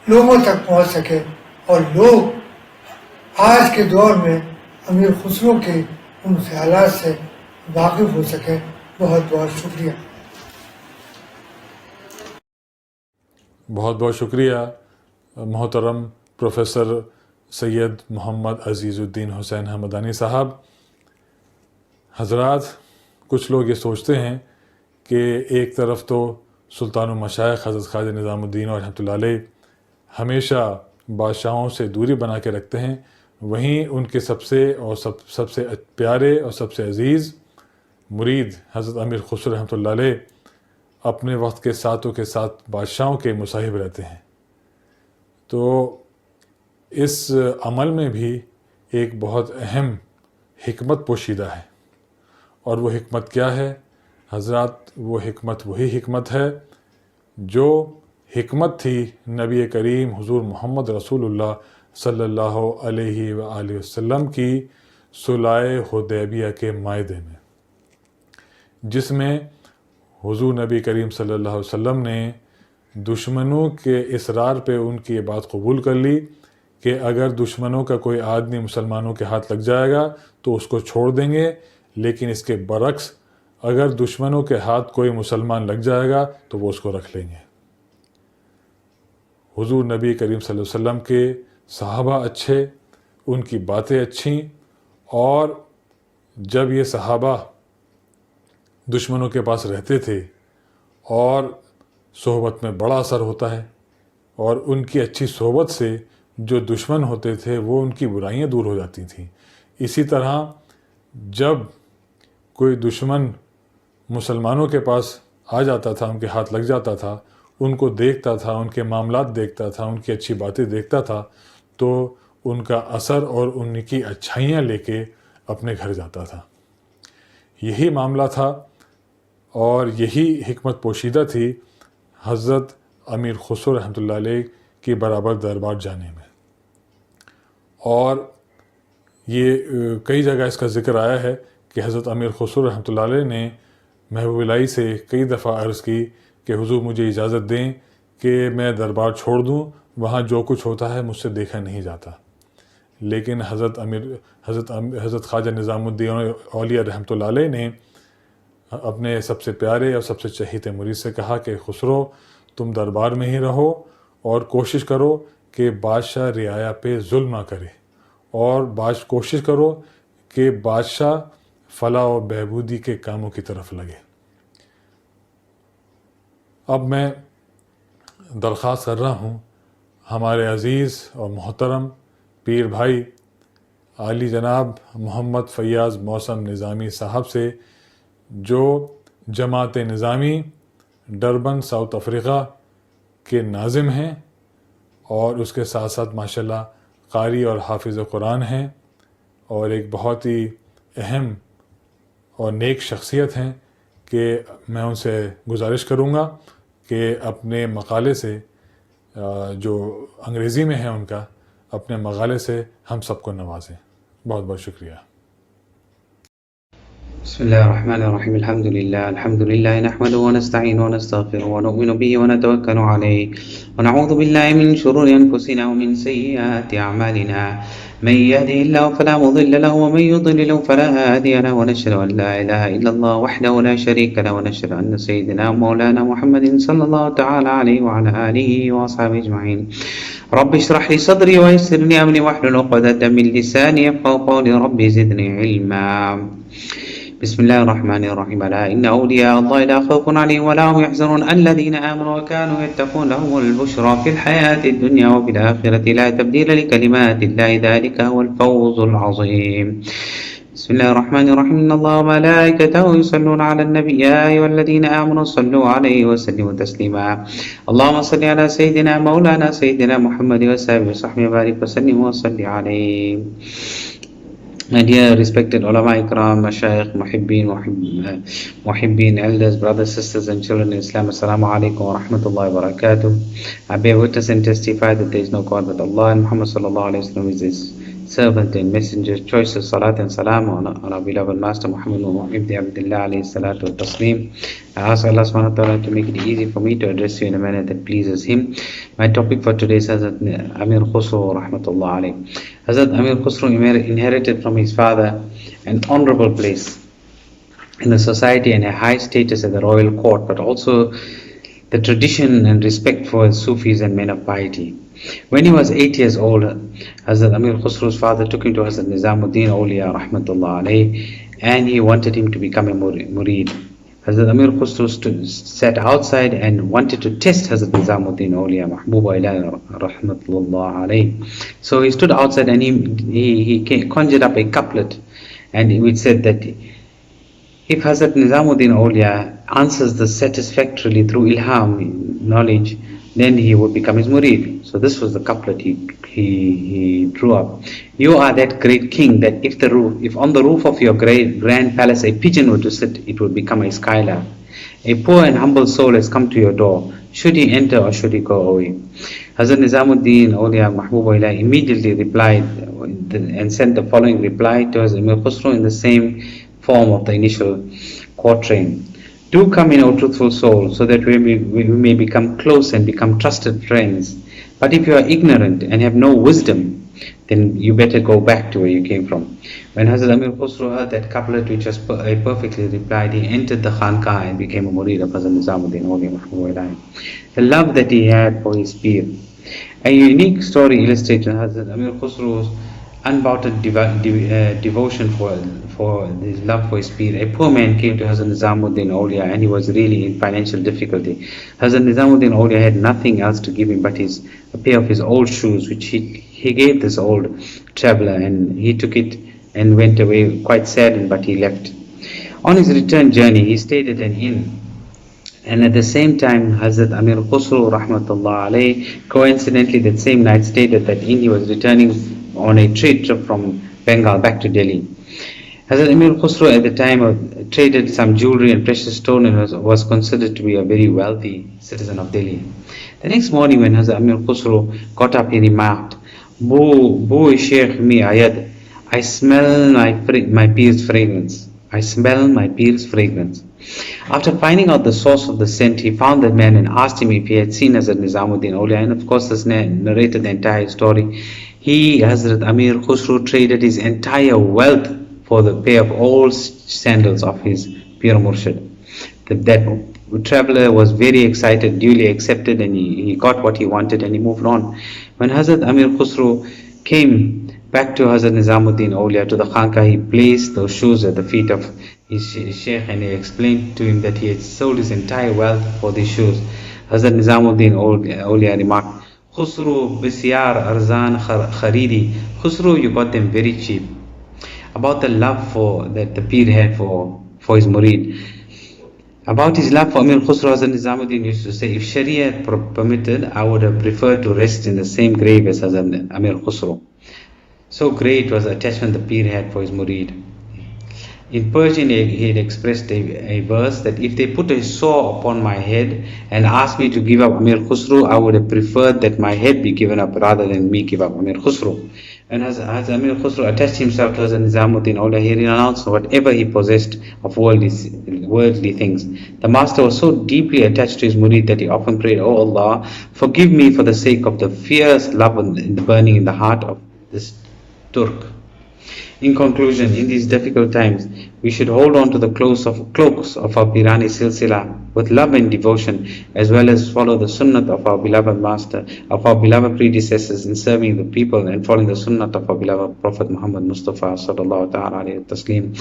لوگوں تک پہنچ سکے اور لوگ آج کے دور میں امیر خسرو کے ان خیالات سے واقف ہو سکیں۔ بہت بہت شکریہ۔ بہت بہت شکریہ محترم پروفیسر سید محمد عزیز الدین حسین ہمدانی صاحب۔ حضرات، کچھ لوگ یہ سوچتے ہیں کہ ایک طرف تو سلطان المشائخ حضرت خواجہ نظام الدین اور رحمۃ اللہ علیہ ہمیشہ بادشاہوں سے دوری بنا کے رکھتے ہیں، وہیں ان کے سب سے پیارے اور سب سے عزیز مرید حضرت امیر خسرو رحمۃ اللہ علیہ اپنے وقت کے ساتھوں کے ساتھ بادشاہوں کے مصاحب رہتے ہیں۔ تو اس عمل میں بھی ایک بہت اہم حکمت پوشیدہ ہے، اور وہ حکمت کیا ہے حضرات؟ وہ حکمت وہی حکمت ہے جو حکمت تھی نبی کریم حضور محمد رسول اللہ صلی اللہ علیہ وآلہ وسلم کی صلح حدیبیہ کے معاہدے میں، جس میں حضور نبی کریم صلی اللہ علیہ وسلم نے دشمنوں کے اصرار پہ ان کی یہ بات قبول کر لی کہ اگر دشمنوں کا کوئی آدمی مسلمانوں کے ہاتھ لگ جائے گا تو اس کو چھوڑ دیں گے، لیکن اس کے برعکس اگر دشمنوں کے ہاتھ کوئی مسلمان لگ جائے گا تو وہ اس کو رکھ لیں گے۔ حضور نبی کریم صلی اللہ علیہ وسلم کے صحابہ اچھے، ان کی باتیں اچھی، اور جب یہ صحابہ دشمنوں کے پاس رہتے تھے اور صحبت میں بڑا اثر ہوتا ہے، اور ان کی اچھی صحبت سے جو دشمن ہوتے تھے وہ ان کی برائیاں دور ہو جاتی تھیں۔ اسی طرح جب کوئی دشمن مسلمانوں کے پاس آ جاتا تھا، ان کے ہاتھ لگ جاتا تھا، ان کو دیکھتا تھا، ان کے معاملات دیکھتا تھا، ان کی اچھی باتیں دیکھتا تھا، تو ان کا اثر اور ان کی اچھائیاں لے کے اپنے گھر جاتا تھا۔ یہی معاملہ تھا اور یہی حکمت پوشیدہ تھی حضرت امیر خسرو رحمۃ اللہ علیہ کی برابر دربار جانے میں۔ اور یہ کئی جگہ اس کا ذکر آیا ہے کہ حضرت امیر خسرو رحمۃ اللہ علیہ نے محبوب الہی سے کئی دفعہ عرض کی کہ حضور مجھے اجازت دیں کہ میں دربار چھوڑ دوں، وہاں جو کچھ ہوتا ہے مجھ سے دیکھا نہیں جاتا۔ لیکن حضرت خواجہ نظام الدین اولیاء رحمۃ اللہ علیہ نے اپنے سب سے پیارے اور سب سے چہیتے مرید سے کہا کہ خسرو، تم دربار میں ہی رہو اور کوشش کرو کہ بادشاہ رعایا پہ ظلم نہ کرے، اور کوشش کرو کہ بادشاہ فلاح و بہبودی کے کاموں کی طرف لگے۔ اب میں درخواست کر رہا ہوں ہمارے عزیز اور محترم پیر بھائی عالی جناب محمد فیاض موسم نظامی صاحب سے، جو جماعت نظامی ڈربن ساؤتھ افریقہ کے ناظم ہیں اور اس کے ساتھ ساتھ ماشاءاللہ قاری اور حافظ قرآن ہیں، اور ایک بہت ہی اہم اور نیک شخصیت ہیں، کہ میں ان سے گزارش کروں گا کہ اپنے مقالے سے جو انگریزی میں ہے ان کا، اپنے مغالے سے ہم سب کو نوازیں. بہت بہت شکریہ. بسم الله الرحمن الرحيم. الحمد لله نحمده ونستعينه ونستغفره ونؤمن به ونتوكل عليه ونعوذ بالله من شرور أنفسنا ومن سيئات أعمالنا. من يهده الله فلا مضل له ومن يضلل فلا هادي له ونشهد أن لا إله إلا الله وحده لا شريك له ونشهد أن سيدنا مولانا محمد صلى الله تعالى عليه وعلى آله وأصحابه أجمعين. رب اشرح لي صدري ويسر لي أمري واحلل عقدة من لساني يفقهوا قولي. رب زدني علما. بسم الله الرحمن الرحيم. ألا إن أولياء الله لا خوف عليهم ولا هم يحزنون الذين آمنوا وكانوا يتقون لهم البشرى في الحياة الدنيا وفي الآخرة لا تبديل لكلمات الله ذلك هو الفوز العظيم. بسم الله الرحمن الرحيم. إن الله وملائكته يصلون على النبي يا أيها الذين آمنوا صلوا عليه وسلموا تسليما. اللهم صل على سيدنا مولانا سيدنا محمد وصحبه وبارك وسلم وصل عليه. My dear respected ulama ikram, mashayikh, muhibbin, elders, brothers, sisters and children in Islam, assalamu alaikum wa rahmatullahi wa barakatuh. I bear witness and testify that there is no God but Allah, and Muhammad sallallahu alayhi wa sallam is his servant and messenger. Choices, salat and salam on our beloved master Muhammad ibn Abdullah alayhi salatu wa taslim. I ask Allah subhanahu wa ta'ala to make it easy for me to address you in a manner that pleases him. My topic for today is Hazrat Amir Khusro rahmatullah alayhi. Hazrat Amir Khusro inherited from his father an honorable place in the society and a high status at the royal court, but also the tradition and respect for Sufis and men of piety. When he was 8 years old, Hazrat Amir Khusro's father took him to Hazrat Nizamuddin Awliya rahmatullah alayhi, and he wanted him to become a murid. Hazrat Amir Khusro sat outside and wanted to test Hazrat Nizamuddin Awliya Mahbuba Ilahi rahmatullah alayhi. So he stood outside and he conjured up a couplet, and he said that if Hazrat Nizamuddin Awliya answers this satisfactorily through ilham, knowledge, then he would become his murid. So this was the couplet he drew up. You are that great king that if on the roof of your great grand palace a pigeon were to sit, it would become a skylark. A poor and humble soul has come to your door. Should he enter or should he go away? Hazrat Nizamuddin Awliya Mahbuba Ilahi immediately replied and sent the following reply to Hazrat Amir Khusro in the same form of the initial quatrain. Do come in, O truthful soul, so that we may become close and become trusted friends. But if you are ignorant and have no wisdom, then you better go back to where you came from. When Hazrat Amir Khusro heard that couplet, which was perfectly replied, he entered the Khanqah and became a murid of Hazrat Nizamuddin Awliya Mahbuba Ilahi. The love that he had for his peer. A unique story illustrates Hazrat Amir Khusro's unbounded devotion for his love for his peer. A poor man came to Hazrat Nizamuddin Awliya and he was really in financial difficulty. Hazrat Nizamuddin Awliya had nothing else to give him but a pair of his old shoes, which he gave this old traveler, and he took it and went away quite saddened, but he left. On his return journey, he stayed at an inn. And at the same time, Hazrat Amir Khusro rahmatullah alayhi, coincidentally that same night stayed at that inn. He was returning on a trade trip from Bengal back to Delhi. Hazrat Amir Khusro at the time traded some jewelry and precious stone and was considered to be a very wealthy citizen of Delhi. The next morning when Hazrat Amir Khusro got up, he remarked, "Bu Sheikh mi ayad, I smell my peer's fragrance. I smell my peer's fragrance." After finding out the source of the scent, he found that man and asked him if he had seen Hazrat Nizamuddin Awliya. And of course this narrated the entire story. He, Hazrat Amir Khusro, traded his entire wealth for the pair of old sandals of his Pir Murshid. That traveler was very excited, duly accepted, and he got what he wanted and he moved on. When Hazrat Amir Khusro came back to Hazrat Nizamuddin Awliya to the Khanqah, he placed those shoes at the feet of his Sheikh and he explained to him that he had sold his entire wealth for these shoes. Hazrat Nizamuddin Awliya remarked, "Khusro bisyar arzan kharidi." Khusro, you got them very cheap. About the love that the Pir had for his murid. About his love for Amir Khusro, Hazrat Nizamuddin used to say, if Sharia permitted, I would have preferred to rest in the same grave as Hazrat Amir Khusro. So great was the attachment the Pir had for his murid. In Persian, he had expressed a verse that if they put a saw upon my head and asked me to give up Amir Khusru, I would have preferred that my head be given up rather than me give up Amir Khusru. And as Amir Khusru attached himself to Hazrat Nizamuddin Awliya, he renounced whatever he possessed of worldly things. The Master was so deeply attached to his murid that he often prayed, "Oh Allah, forgive me for the sake of the fierce love burning in the heart of this Turk." In conclusion, in these difficult times, we should hold on to the cloaks of our Pirani Silsila with love and devotion, as well as follow the sunnah of our beloved Master, of our beloved predecessors in serving the people and following the sunnah of our beloved Prophet Muhammad Mustafa sallallahu ta'ala alayhi wa taslim.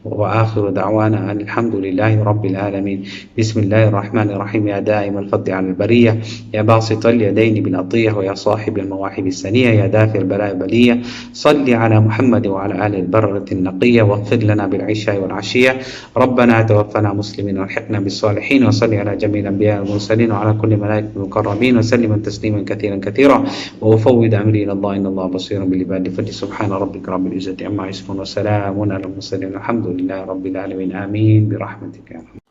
وآخر دعوانا أن الحمد لله رب العالمين. بسم الله الرحمن الرحيم. يا دائم الفضل على البرية، يا باسط اليدين بالعطية، ويا صاحب المواهب السنية، يا دافع البلاء البلية، صل على محمد وعلى آل البررة النقية، واغفر لنا بالعشاء والعشية. ربنا توفنا مسلمين والحقنا بالصالحين، وصل على جميع الأنبياء والمرسلين وعلى كل ملائكة المقربين، وسلم تسليما كثيرا كثيرا. وأفوض أمري إلى الله إن الله بصير بالعباد. فسبحان ربك رب العزة عما يصفون وسلام على المرسلين الحمد للہ رب العالمین آمین برحمتک یا رحمت.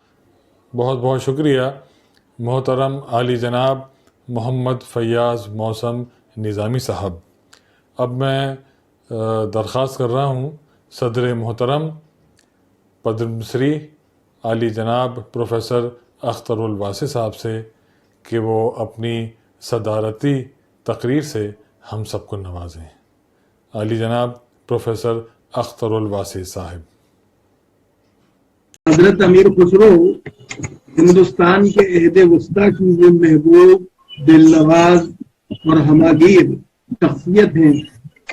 بہت بہت شکریہ محترم عالی جناب محمد فیاض موسم نظامی صاحب. اب میں درخواست کر رہا ہوں صدر محترم پدم شری عالی جناب پروفیسر اختر الواسع صاحب سے کہ وہ اپنی صدارتی تقریر سے ہم سب کو نوازیں. عالی جناب پروفیسر اختر الواسع صاحب. حضرت امیر خسرو ہندوستان کے عہد وسطیٰ کی وہ محبوب، دل نواز اور ہماگیر شخصیت ہیں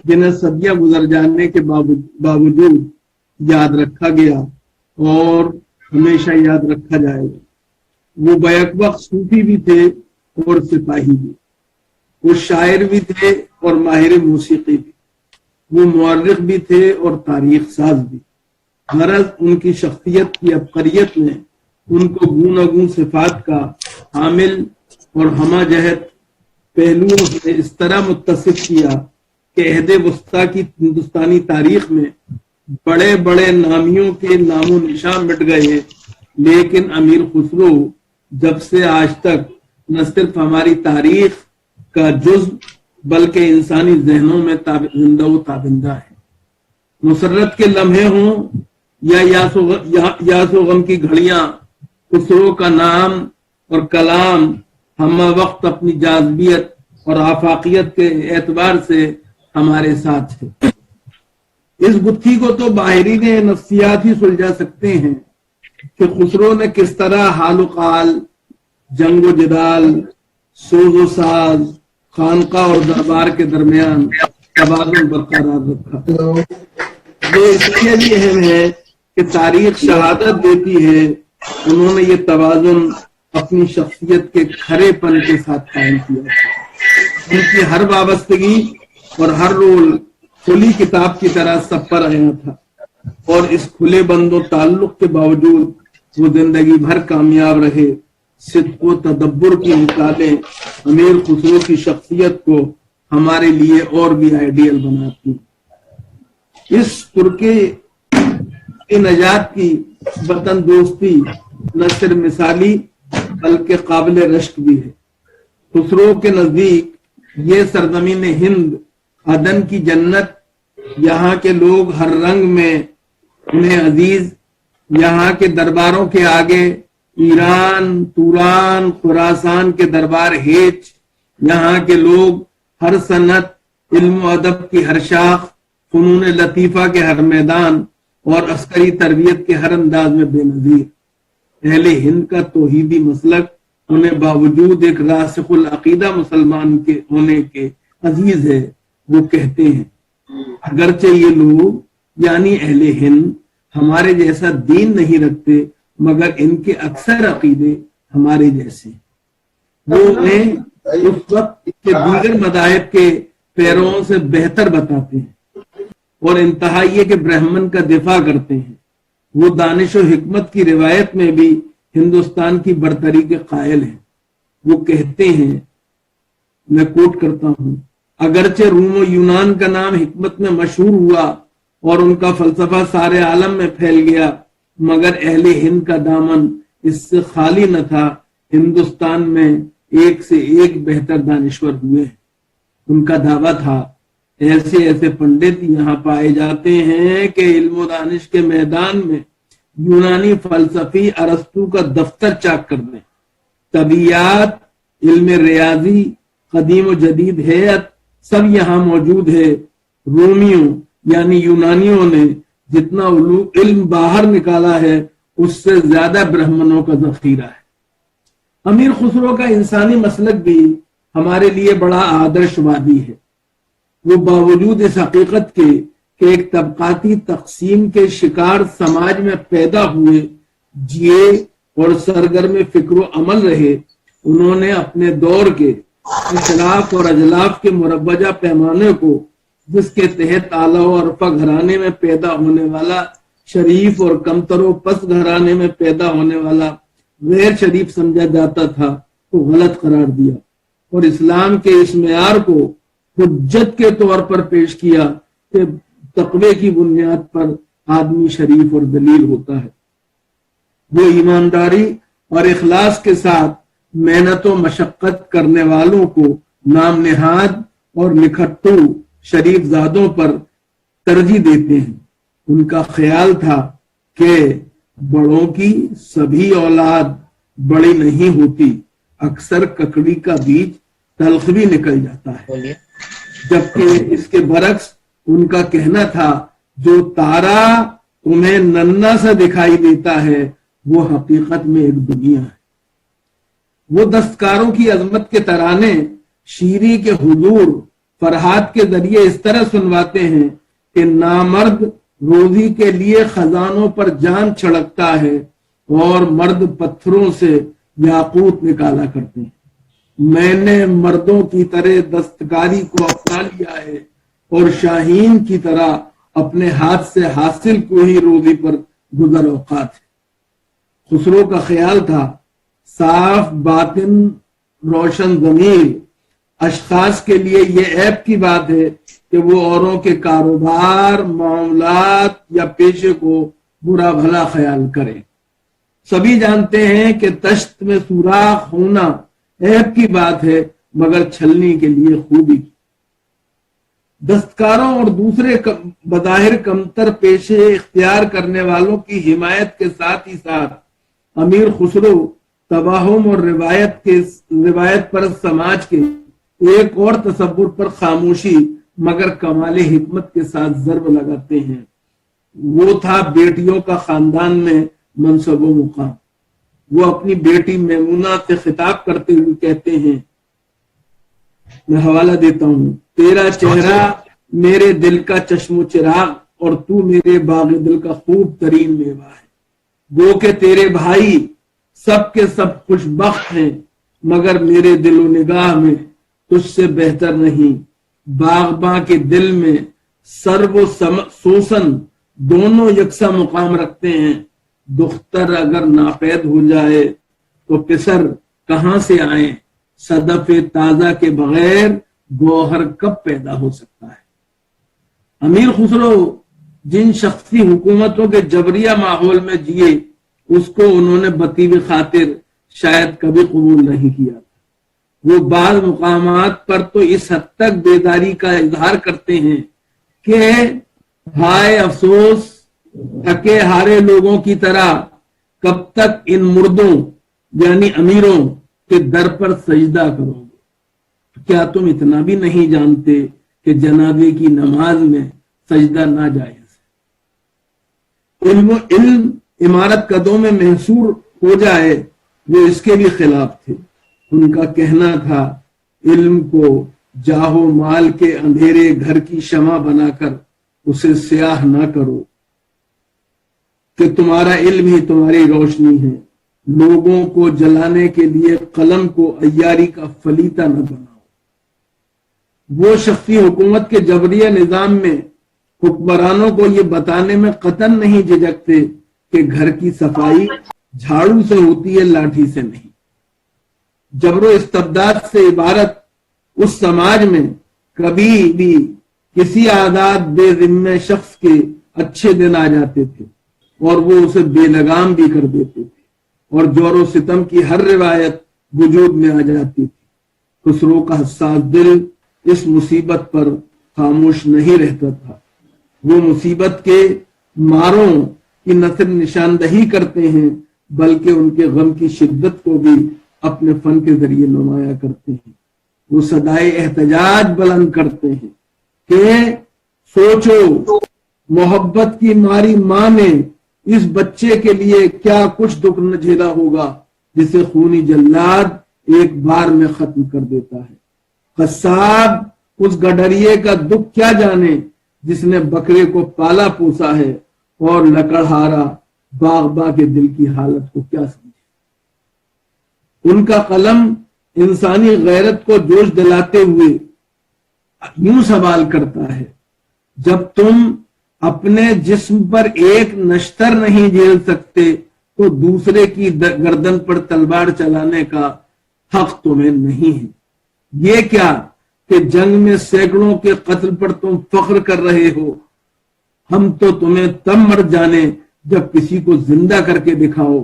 جنہیں صدیاں گزر جانے کے باوجود یاد رکھا گیا اور ہمیشہ یاد رکھا جائے گا. وہ بیک وقت صوفی بھی تھے اور سپاہی بھی، وہ شاعر بھی تھے اور ماہر موسیقی بھی، وہ مورخ بھی تھے اور تاریخ ساز بھی. غرض ان کی شخصیت کی عبقریت نے ان کو گوناگون صفات کا حامل اور ہمہ جہت پہلوؤں سے اس طرح متصف کیا کہ عہد وسطیٰ کی ہندوستانی تاریخ میں بڑے بڑے نامیوں کے نام و نشان مٹ گئے، لیکن امیر خسرو جب سے آج تک نہ صرف ہماری تاریخ کا جزء بلکہ انسانی ذہنوں میں زندہ و تابندہ ہے. مسرت کے لمحے ہوں یا یاس و غم کی گھڑیاں، خسرو کا نام اور کلام ہمہ وقت اپنی جاذبیت اور آفاقیت کے اعتبار سے ہمارے ساتھ ہے. اس گتھی کو تو باہرین نفسیات ہی سلجھا سکتے ہیں کہ خسرو نے کس طرح حال و قال، جنگ و جدال، سوز و ساز، خانقاہ اور دربار کے درمیان توازن برقرار رکھا. یہ اس لیے بھی اہم ہے کہ تاریخ شہادت دیتی ہے انہوں نے یہ توازن اپنی شخصیت کے کھرے پن کے ساتھ قائم کیا. ان کی ہر وابستگی اور ہر رول کھلی کتاب کی طرح سب پر آیا تھا، اور اس کھلے بند و تعلق کے باوجود وہ زندگی بھر کامیاب رہے. صدق و تدبر کی مثالیں امیر خسرو کی شخصیت کو ہمارے لیے اور بھی آئیڈیل بناتی. اس ترکے کی نجات کی وطن دوستی نہ صرف مثالی بلکہ قابل رشک بھی ہے. خسرو کے نزدیک یہ سرزمین ہند عدن کی جنت، یہاں کے لوگ ہر رنگ میں انہیں عزیز، یہاں کے درباروں کے آگے ایران، توران، خراسان کے دربار ہیچ، یہاں کے لوگ ہر صنعت، علم و ادب کی ہر شاخ، فنون لطیفہ کے ہر میدان اور عسکری تربیت کے ہر انداز میں بے نظیر. اہل ہند کا توحیدی مسلک انہیں باوجود ایک راسخ العقیدہ مسلمان کے ہونے کے عزیز ہے. وہ کہتے ہیں اگرچہ یہ لوگ یعنی اہل ہند ہمارے جیسا دین نہیں رکھتے مگر ان کے اکثر عقیدے ہمارے جیسے. وہ انہیں اس وقت کے دیگر مذاہب کے پیرووں سے بہتر بتاتے ہیں اور انتہا یہ کہ برہمن کا دفاع کرتے ہیں. وہ دانش و حکمت کی روایت میں بھی ہندوستان کی برتری کے قائل ہیں. وہ کہتے ہیں، میں کوٹ کرتا ہوں، اگرچہ روم و یونان کا نام حکمت میں مشہور ہوا اور ان کا فلسفہ سارے عالم میں پھیل گیا، مگر اہل ہند کا دامن اس سے خالی نہ تھا۔ ہندوستان میں ایک سے ایک بہتر دانشور ہوئے، ان کا دعویٰ تھا ایسے ایسے پنڈت یہاں پائے جاتے ہیں کہ علم و دانش کے میدان میں یونانی فلسفی ارسطو کا دفتر چاک کر دیں۔ طبیعیات، علم ریاضی، قدیم و جدید حیات سب یہاں موجود ہے۔ رومیوں یعنی یونانیوں نے جتنا علم باہر نکالا ہے اس سے زیادہ برہمنوں کا ذخیرہ ہے۔ امیر خسرو کا انسانی مسلک بھی ہمارے لیے بڑا آدرش وادی ہے۔ وہ باوجود اس حقیقت کے کہ ایک طبقاتی تقسیم کے شکار سماج میں پیدا ہوئے، جیے اور سرگرم فکر و عمل رہے، انہوں نے اپنے دور کے اخلاق اور اجلاف کے مروجہ پیمانے کو، جس کے تحت اعلیٰ و عرفہ گھرانے میں پیدا ہونے والا شریف اور کمتر و پس گھرانے میں پیدا ہونے والا غیر شریف سمجھا جاتا تھا، کو غلط قرار دیا اور اسلام کے اس معیار کو حجت کے طور پر پیش کیا کہ تقوی کی بنیاد پر آدمی شریف اور دلیل ہوتا ہے۔ وہ ایمانداری اور اخلاص کے ساتھ محنت و مشقت کرنے والوں کو نام نہاد اور نکھٹو شریف زادوں پر ترجیح دیتے ہیں۔ ان کا خیال تھا کہ بڑوں کی سبھی اولاد بڑی نہیں ہوتی، اکثر ککڑی کا بیج تلخ بھی نکل جاتا ہے، جبکہ اس کے برعکس ان کا کہنا تھا جو تارا تمہیں ننا سے دکھائی دیتا ہے وہ حقیقت میں ایک دنیا ہے۔ وہ دستکاروں کی عظمت کے ترانے شیری کے حضور فرحات کے ذریعے اس طرح سنواتے ہیں کہ نامرد روزی کے لیے خزانوں پر جان چھڑکتا ہے اور مرد پتھروں سے یاقوت نکالا کرتے ہیں۔ میں نے مردوں کی طرح دستکاری کو اپنا لیا ہے اور شاہین کی طرح اپنے ہاتھ سے حاصل کو ہی روزی پر گزر اوقات ہے۔ خسرو کا خیال تھا صاف باطن روشن ضمیر اشخاص کے لیے یہ عیب کی بات ہے کہ وہ اوروں کے کاروبار، معاملات یا پیشے کو برا بھلا خیال کریں۔ سبھی جانتے ہیں کہ تشت میں سوراخ ہونا عیب کی بات ہے، مگر چھلنی کے لیے خوبی کی۔ دستکاروں اور دوسرے بظاہر کمتر پیشے اختیار کرنے والوں کی حمایت کے ساتھ ہی ساتھ امیر خسرو تباہم اور روایت پر سماج کے ایک اور تصور پر خاموشی مگر کمال حکمت کے ساتھ ضرب لگاتے ہیں۔ وہ تھا بیٹیوں کا خاندان میں منصب و مقام۔ وہ اپنی بیٹی میمونہ سے خطاب کرتے ہوئے کہتے ہیں، میں حوالہ دیتا ہوں، تیرا چہرہ میرے دل کا چشم و چراغ اور تو میرے باغ دل کا خوب ترین میوہ ہے۔ گو کہ تیرے بھائی سب کے سب خوش بخت ہیں، مگر میرے دل و نگاہ میں تجھ سے بہتر نہیں۔ باغباں کے دل میں سرو و سوسن دونوں یکساں مقام رکھتے ہیں۔ دختر اگر ناپید ہو جائے تو پسر کہاں سے آئیں، صدف تازہ کے بغیر گوہر کب پیدا ہو سکتا ہے۔ امیر خسرو جن شخصی حکومتوں کے جبریہ ماحول میں جیے اس کو انہوں نے بطیب خاطر شاید کبھی قبول نہیں کیا۔ وہ بعض مقامات پر تو اس حد تک بیداری کا اظہار کرتے ہیں کہ ہائے افسوس، تھکے ہارے لوگوں کی طرح کب تک ان مردوں یعنی امیروں کے در پر سجدہ کرو گے؟ کیا تم اتنا بھی نہیں جانتے کہ جنازے کی نماز میں سجدہ ناجائز ہے؟ علم عمارت قدوں میں محصور ہو جائے وہ اس کے بھی خلاف تھے۔ ان کا کہنا تھا علم کو جاہو مال کے اندھیرے گھر کی شمع بنا کر اسے سیاہ نہ کرو کہ تمہارا علم ہی تمہاری روشنی ہے۔ لوگوں کو جلانے کے لیے قلم کو عیاری کا فلیتا نہ بناؤ۔ وہ شخصی حکومت کے جبریہ نظام میں حکمرانوں کو یہ بتانے میں قطعاً نہیں جھجکتے کہ گھر کی صفائی جھاڑو سے ہوتی ہے، لاٹھی سے نہیں۔ جبر و استبداد سے عبارت اس سماج میں کبھی بھی کسی آزاد بے ذمہ شخص کے اچھے دن آ جاتے تھے اور وہ اسے بے لگام بھی کر دیتے تھے اور جور و ستم کی ہر روایت وجود میں آ جاتی تھی۔ خسرو کا حساس دل اس مصیبت پر خاموش نہیں رہتا تھا، وہ مصیبت کے ماروں کی نہ صرف نشاندہی کرتے ہیں بلکہ ان کے غم کی شدت کو بھی اپنے فن کے ذریعے نمایاں کرتے ہیں۔ وہ صدائے احتجاج بلند کرتے ہیں کہ سوچو، محبت کی ماری ماں نے اس بچے کے لیے کیا کچھ دکھ نہ جھیلا ہوگا جسے خونی جلاد ایک بار میں ختم کر دیتا ہے۔ قصاب اس گڈریے کا دکھ کیا جانے جس نے بکرے کو پالا پوسا ہے، اور لکڑہارا باغباں کے دل کی حالت کو کیا سمجھے۔ ان کا قلم انسانی غیرت کو جوش دلاتے ہوئے یوں سوال کرتا ہے، جب تم اپنے جسم پر ایک نشتر نہیں جھیل سکتے تو دوسرے کی گردن پر تلوار چلانے کا حق تمہیں نہیں ہے۔ یہ کیا کہ جنگ میں سینکڑوں کے قتل پر تم فخر کر رہے ہو، ہم تو تمہیں تب مر جانے جب کسی کو زندہ کر کے دکھاؤ۔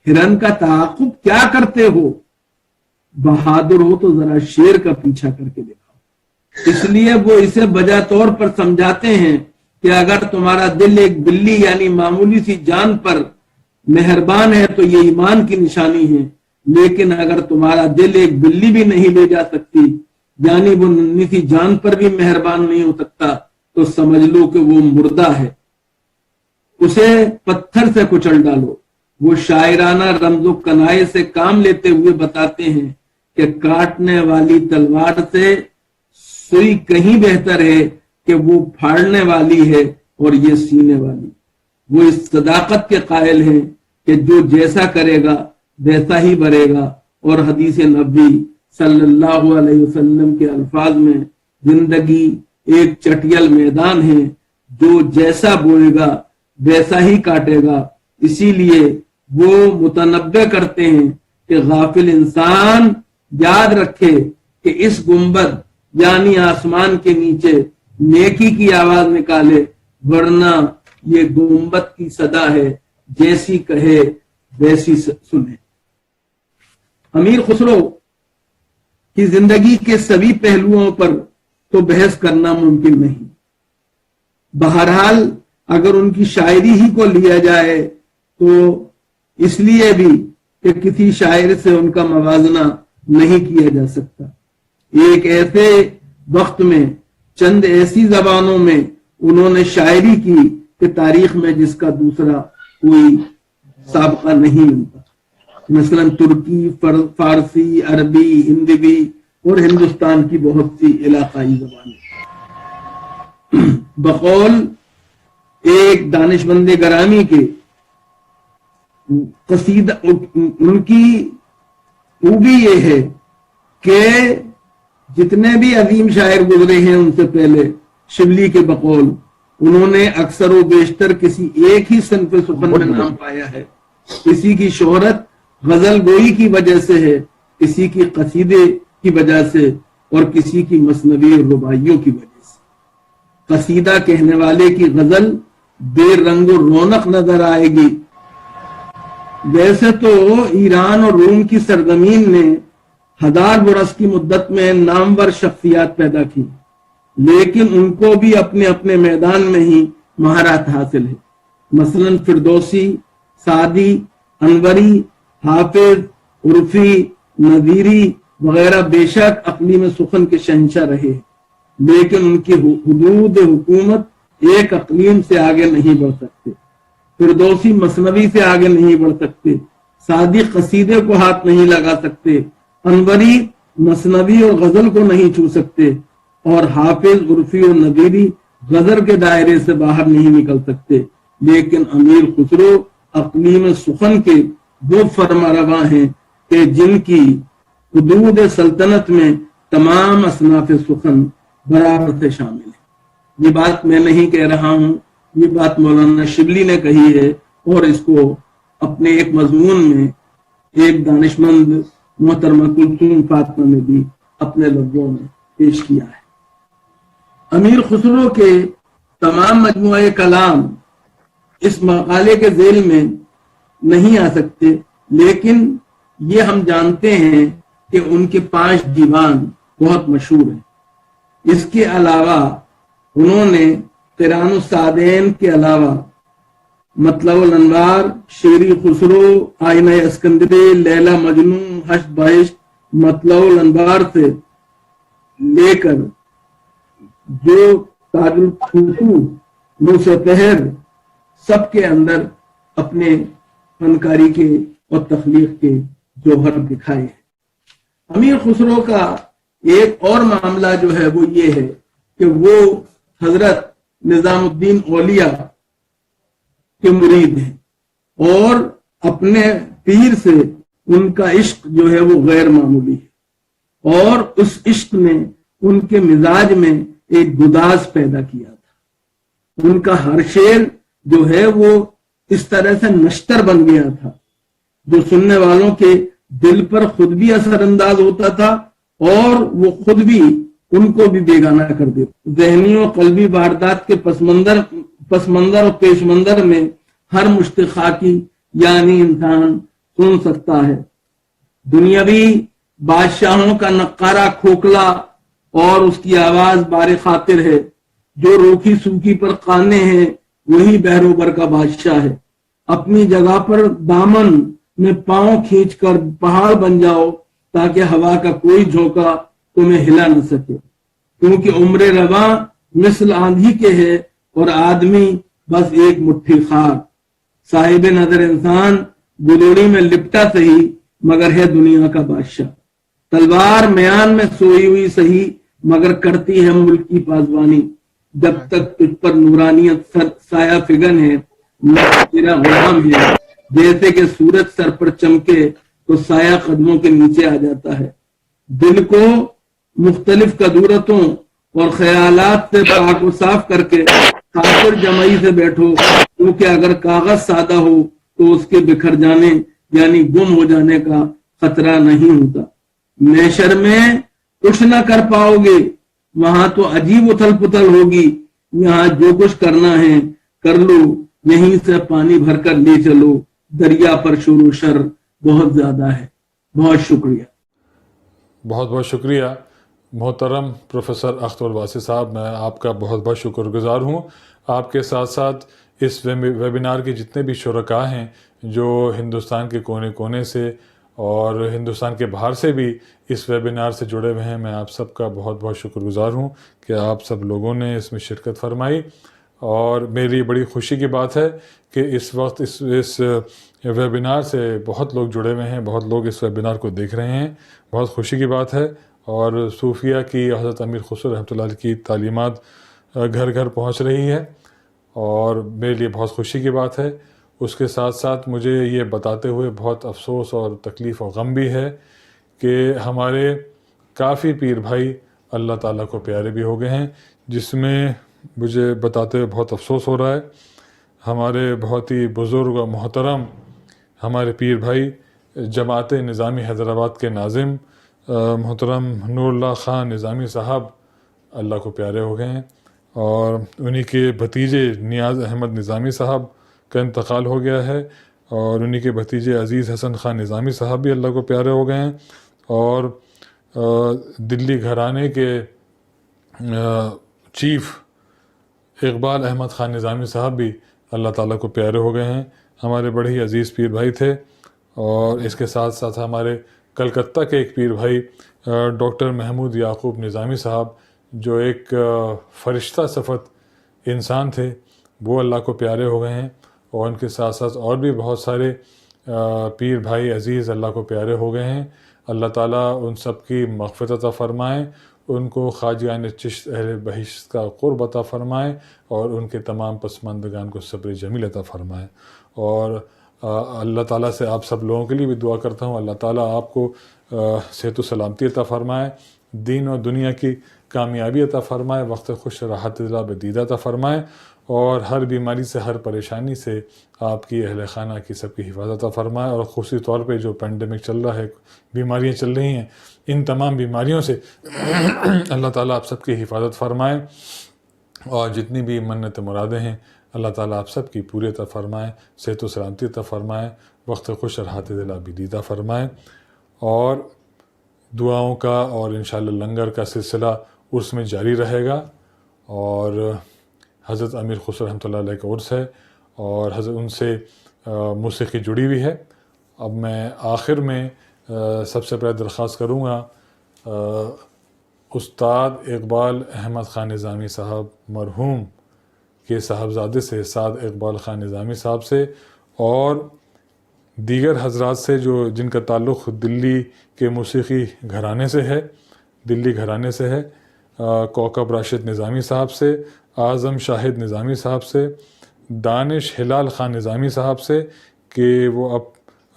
ہرن کا تعاقب کیا کرتے ہو؟ بہادر ہو تو ذرا شیر کا پیچھا کر کے دکھاؤ۔ اس لیے وہ اسے بجا طور پر سمجھاتے ہیں کہ اگر تمہارا دل ایک بلی یعنی معمولی سی جان پر مہربان ہے تو یہ ایمان کی نشانی ہے، لیکن اگر تمہارا دل ایک بلی بھی نہیں لے جا سکتی یعنی وہ ننھی سی جان پر بھی مہربان نہیں ہو سکتا تو سمجھ لو کہ وہ مردہ ہے، اسے پتھر سے کچل ڈالو۔ وہ شاعرانہ رمز و کنائے سے کام لیتے ہوئے بتاتے ہیں کہ کاٹنے والی تلوار سے سوئی کہیں بہتر ہے کہ وہ پھاڑنے والی ہے اور یہ سینے والی۔ وہ اس صداقت کے قائل ہیں کہ جو جیسا کرے گا ویسا ہی بھرے گا، اور حدیث نبی صلی اللہ علیہ وسلم کے الفاظ میں زندگی ایک چٹیل میدان ہے، جو جیسا بوئے گا ویسا ہی کاٹے گا۔ اسی لیے وہ متنبع کرتے ہیں کہ غافل انسان یاد رکھے کہ اس گنبد یعنی آسمان کے نیچے نیکی کی آواز نکالے، ورنہ یہ گنبد کی صدا ہے، جیسی کہے ویسی سنے۔ امیر خسرو کی زندگی کے سبھی پہلوؤں پر تو بحث کرنا ممکن نہیں، بہرحال اگر ان کی شاعری ہی کو لیا جائے تو اس لیے بھی کہ کسی شاعر سے ان کا موازنہ نہیں کیا جا سکتا۔ ایک ایسے وقت میں چند ایسی زبانوں میں انہوں نے شاعری کی کہ تاریخ میں جس کا دوسرا کوئی سابقہ نہیں ملتا، مثلا ترکی، فارسی، عربی، ہندی اور ہندوستان کی بہت سی علاقائی زبانیں۔ بقول ایک دانشمند گرامی کے قصیدہ، ان کی خوبی یہ ہے کہ جتنے بھی عظیم شاعر گزرے ہیں ان سے پہلے شبلی کے بقول، انہوں نے اکثر و بیشتر کسی ایک ہی صنف سخن میں نام پایا ہے۔ کسی کی شہرت غزل گوئی کی وجہ سے ہے، کسی کی قصیدے کی وجہ سے، اور کسی کی مثنوی اور رباعیوں کی وجہ سے۔ قصیدہ کہنے والے کی غزل بے رنگ و رونق نظر آئے گی۔ ویسے تو ایران اور روم کی سرزمین نے 1000 برس کی مدت میں نامور شخصیات پیدا کی، لیکن ان کو بھی اپنے اپنے میدان میں ہی مہارت حاصل ہے۔ مثلا فردوسی، سعدی، انوری، حافظ، عرفی، نظیری وغیرہ بے شک اقلیم سخن کے شہنشاہ رہے، لیکن ان کی حدود حکومت ایک اقلیم سے آگے نہیں بڑھ سکتے۔ فردوسی مثنوی سے آگے نہیں بڑھ سکتے، سعدی قصیدے کو ہاتھ نہیں لگا سکتے، انوری مثنوی اور غزل کو نہیں چھو سکتے، اور حافظ، عرفی اور نظیری غزل کے دائرے سے باہر نہیں نکل سکتے۔ لیکن امیر خسرو اقلیم سخن کے وہ فرمانروا ہیں کہ جن کی حدود سلطنت میں تمام اصناف سخن برابر سے شامل ہیں۔ یہ بات میں نہیں کہہ رہا ہوں، یہ بات مولانا شبلی نے کہی ہے، اور اس کو اپنے ایک مضمون میں ایک دانشمند محترمہ کلثوم فاطمہ نے بھی اپنے لفظوں میں پیش کیا ہے۔ امیر خسرو کے تمام مجموعہ کلام اس مقالے کے ذیل میں نہیں آ سکتے، لیکن یہ ہم جانتے ہیں کہ ان کے 5 دیوان بہت مشہور ہیں۔ اس کے علاوہ انہوں نے قرآن السعدین کے علاوہ مطلع الانوار، شیری خسرو، آئینہ اسکندری، لیلا مجنون، حشد بہشت، مطلع الانوار سے لے کر جو تاج الفتوح، نوسطہر، سب کے اندر اپنے فنکاری کے اور تخلیق کے جوہر دکھائے ہیں۔ امیر خسرو کا ایک اور معاملہ جو ہے وہ یہ ہے کہ وہ حضرت نظام الدین اولیاء کے مرید ہیں، اور اپنے پیر سے ان کا عشق جو ہے وہ غیر معمولی ہے، اور اس عشق نے ان کے مزاج میں ایک گداز پیدا کیا تھا۔ ان کا ہر شعر جو ہے وہ اس طرح سے نشتر بن گیا تھا جو سننے والوں کے دل پر خود بھی اثر انداز ہوتا تھا اور وہ خود بھی ان کو بھی بیگانہ کر دیتا۔ ذہنی و قلبی واردات کے پس منظر اور پیش منظر میں ہر مشت خاکی یعنی انسان سن سکتا ہے۔ دنیاوی بادشاہوں کا نقارہ کھوکھلا اور اس کی آواز بار خاطر ہے، جو روکھی سوکھی پر قانے ہیں وہی بہروبر کا بادشاہ ہے۔ اپنی جگہ پر دامن میں پاؤں کھینچ کر پہاڑ بن جاؤ تاکہ ہوا کا کوئی جھونکا تمہیں ہلا نہ سکے، کیونکہ عمر رواں مثل آندھی کے ہے اور آدمی بس ایک مٹھی خاک۔ صاحب نظر انسان گلوڑی میں لپٹا سہی مگر ہے دنیا کا بادشاہ۔ تلوار میان میں سوئی ہوئی سہی مگر کرتی ہے ملک کی پاسبانی۔ جب تک تجھ پر نورانیت سایہ فگن ہے تیرا غلام ہے، جیسے کہ سورج سر پر چمکے تو سایہ قدموں کے نیچے آ جاتا ہے۔ دل کو مختلف قدورتوں اور خیالات سے پاک و صاف کر کے خاطر جمعی سے بیٹھو، کیونکہ اگر کاغذ سادہ ہو تو اس کے بکھر جانے یعنی گم ہو جانے کا خطرہ نہیں ہوتا۔ محشر میں کچھ نہ کر پاؤ گے، وہاں تو عجیب اتھل پتھل ہوگی، یہاں جو کچھ کرنا ہے کر لو، یہیں سے پانی بھر کر لے چلو، دریا پر شور و شر بہت زیادہ ہے۔ بہت شکریہ۔ بہت بہت شکریہ محترم پروفیسر اختر الواسی صاحب، میں آپ کا بہت بہت شکر گزار ہوں۔ آپ کے ساتھ ساتھ اس ویبینار کے جتنے بھی شرکاء ہیں جو ہندوستان کے کونے کونے سے اور ہندوستان کے باہر سے بھی اس ویبینار سے جڑے ہوئے ہیں، میں آپ سب کا بہت بہت شکر گزار ہوں کہ آپ سب لوگوں نے اس میں شرکت فرمائی۔ اور میری بڑی خوشی کی بات ہے کہ اس وقت اس ویبینار سے بہت لوگ جڑے ہوئے ہیں، بہت لوگ اس ویبینار کو دیکھ رہے ہیں، بہت خوشی کی بات ہے۔ اور صوفیہ کی حضرت امیر خسرو رحمۃ اللہ علیہ کی تعلیمات گھر گھر پہنچ رہی ہے اور میرے لیے بہت خوشی کی بات ہے۔ اس کے ساتھ ساتھ مجھے یہ بتاتے ہوئے بہت افسوس اور تکلیف و غم بھی ہے کہ ہمارے کافی پیر بھائی اللہ تعالیٰ کو پیارے بھی ہو گئے ہیں، جس میں مجھے بتاتے ہوئے بہت افسوس ہو رہا ہے۔ ہمارے بہت ہی بزرگ و محترم ہمارے پیر بھائی جماعت نظامی حیدرآباد کے ناظم محترم نور اللہ خان نظامی صاحب اللہ کو پیارے ہو گئے ہیں، اور انہی کے بھتیجے نیاز احمد نظامی صاحب کا انتقال ہو گیا ہے، اور انہی کے بھتیجے عزیز حسن خان نظامی صاحب بھی اللہ کو پیارے ہو گئے ہیں، اور دلی گھرانے کے چیف اقبال احمد خان نظامی صاحب بھی اللہ تعالیٰ کو پیارے ہو گئے ہیں۔ ہمارے بڑے ہی عزیز پیر بھائی تھے۔ اور اس کے ساتھ ساتھ ہمارے کلکتہ کے ایک پیر بھائی ڈاکٹر محمود یعقوب نظامی صاحب، جو ایک فرشتہ صفت انسان تھے، وہ اللہ کو پیارے ہو گئے ہیں، اور ان کے ساتھ ساتھ اور بھی بہت سارے پیر بھائی عزیز اللہ کو پیارے ہو گئے ہیں۔ اللہ تعالیٰ ان سب کی مغفرت عطا فرمائیں، ان کو خواجگان چشت اہل بہشت کا قرب عطا فرمائیں، اور ان کے تمام پسماندگان کو صبر جمیل عطا فرمائیں۔ اور اللہ تعالیٰ سے آپ سب لوگوں کے لیے بھی دعا کرتا ہوں، اللہ تعالیٰ آپ کو صحت و سلامتی عطا فرمائے، دین اور دنیا کی کامیابی عطا فرمائے، وقت خوش راحت دل بدید عطا فرمائے، اور ہر بیماری سے، ہر پریشانی سے آپ کی اہل خانہ کی سب کی حفاظت عطا فرمائے، اور خصوصی طور پہ جو پینڈیمک چل رہا ہے، بیماریاں چل رہی ہیں، ان تمام بیماریوں سے اللہ تعالیٰ آپ سب کی حفاظت فرمائے، اور جتنی بھی منت مرادیں ہیں اللہ تعالیٰ آپ سب کی پوری عطا فرمائے، صحت و سلامتی عطا فرمائے، وقت خوش راحت دل بدید عطا فرمائے، اور دعاؤں کا اور انشاءاللہ لنگر کا سلسلہ عرس میں جاری رہے گا، اور حضرت امیر خسرو رحمۃ اللہ علیہ کا عرس ہے، اور حضرت ان سے موسیقی جڑی ہوئی ہے۔ اب میں آخر میں سب سے پہلے درخواست کروں گا استاد اقبال احمد خان نظامی صاحب مرحوم کے صاحبزادے سے، سعد اقبال خان نظامی صاحب سے، اور دیگر حضرات سے جن کا تعلق دلی کے موسیقی گھرانے سے ہے، دلی گھرانے سے ہے، کوکب راشد نظامی صاحب سے، اعظم شاہد نظامی صاحب سے، دانش ہلال خان نظامی صاحب سے، کہ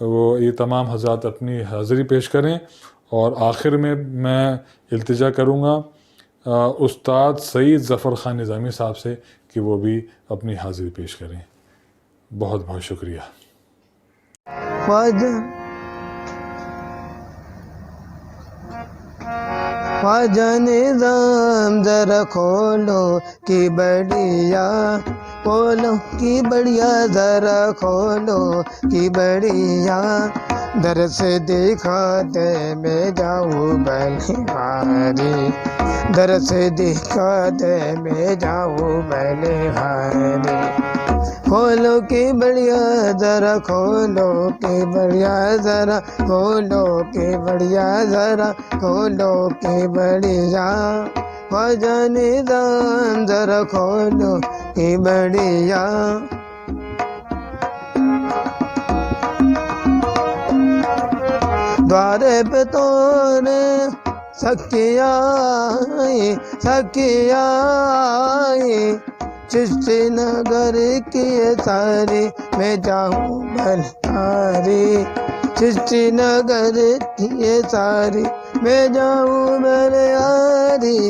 وہ یہ تمام حضرات اپنی حاضری پیش کریں، اور آخر میں التجا کروں گا استاد سعید ظفر خان نظامی صاحب سے کہ وہ بھی اپنی حاضری پیش کریں۔ بہت بہت شکریہ۔ خواجہ نظام ذرا کھولو کی بڑیا، کھولو کی بڑیا، ذرا کھولو کی بڑیا، در سے دکھا دے میں جاؤں بلہاری، در سے دکھا دے میں جاؤں بلہاری، کھولو کی بڑیا ذرا، کھولو کی بڑیا ذرا، کھولو کی بڑیا ذرا، کھولو کی بڑیا، خواجہ نظام ذرا کھولو کی بڑیا، دوارے پہ تونے سکیا آئی، سکیا آئی، چشتی نگر کی ساری میں جاؤں بلہاری، چشتی نگر کی ساری میں جاؤں بلہاری،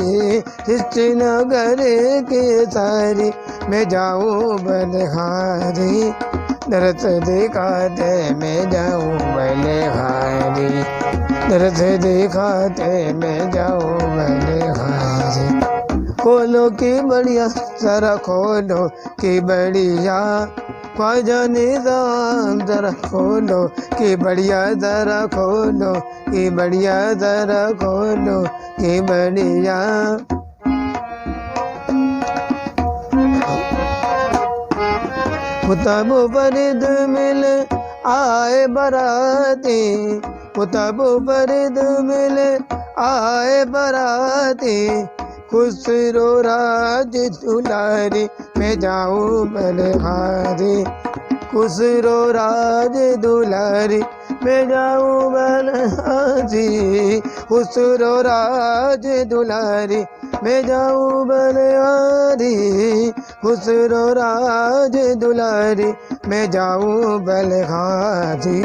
چشتی نگر کی ساری میں جاؤں بلہاری، در سے دکھا دے میں جاؤں بلہاری، در سے دکھا دے میں جاؤں بلہاری، کھولو کی بڑیا ذرا، کھولو کی بڑیا، خواجہ نظام ذرا کھولو کی بڑیا ذرا، کھولو کی بڑیا ذرا، کھولو کی بڑیا، کتب فرد مل آئے براتی، کتب فرد مل آئے براتی، خسرو راج دلاری میں جاؤں بلہاری، خسرو راج دلاری میں جاؤں بلہاری، خسرو راج دلاری میں جاؤں بلہاری، خسرو راج دلاری میں جاؤں بلہاری،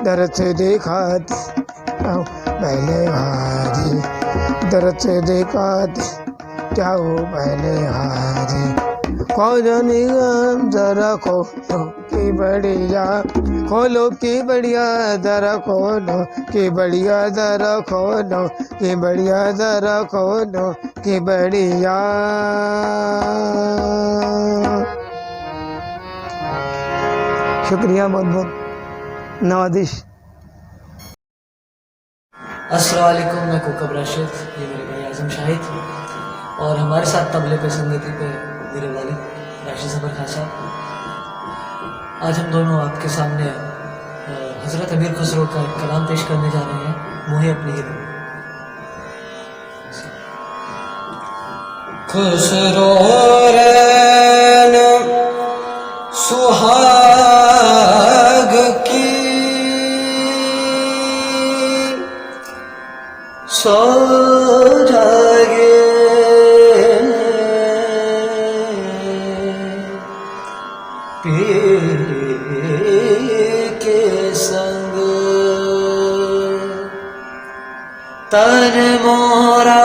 در سے دکھا دے بلہاری، در سے دکھا دے جاؤ بلہاری، خواجہ نظام ذرا کھولو کی بڑیا، کھولو کی بڑیا ذرا، کھولو کی بڑیا ذرا، کھولو کی بڑیا ذرا، کھولو کی بڑیا، شکریہ بہت بہت، نوازش۔ السلام علیکم، میں کوکب راشد، یہ میرے بھائی اعظم شاہد، اور ہمارے ساتھ طبلے پہ سنگتی پہ میرے والد راشد ظفر خان صاحب۔ آج ہم دونوں آپ کے سامنے حضرت امیر خسرو کا ایک کلام پیش کرنے جا رہے ہیں، موہے اپنی ہی رہے۔ خسرو رین سہاگ کی سو جاگے، پیر کے سنگ تن مورا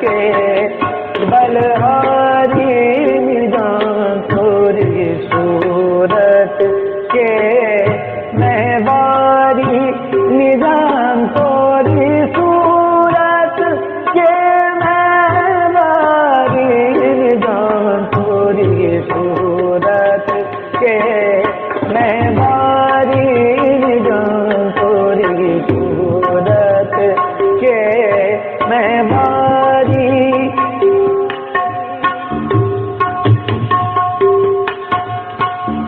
کے بلہاری نظام تھوڑی صورت کے مہواری نظام تھوڑی صورت کے مہواری نظام تھوڑی صورت کے مہواری نظام تھوڑی صورت کے مہواری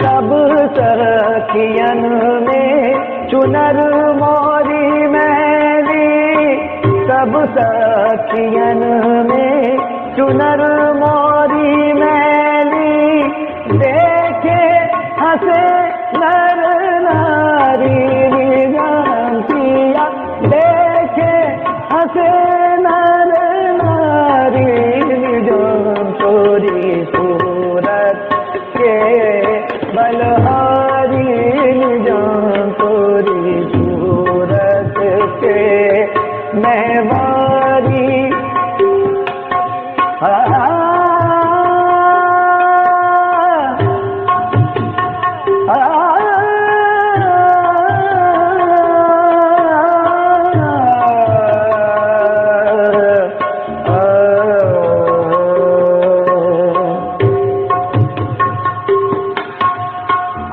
سب سرخین میں چنر موری میلی سب سرخین میں چنر موری میلی دیکھے ہنسے نر ناری نظام کیا دیکھے ہنسے نر ناری نظام تھوڑی صورت کے بلہاری نظام تھوڑی صورت کے مہواری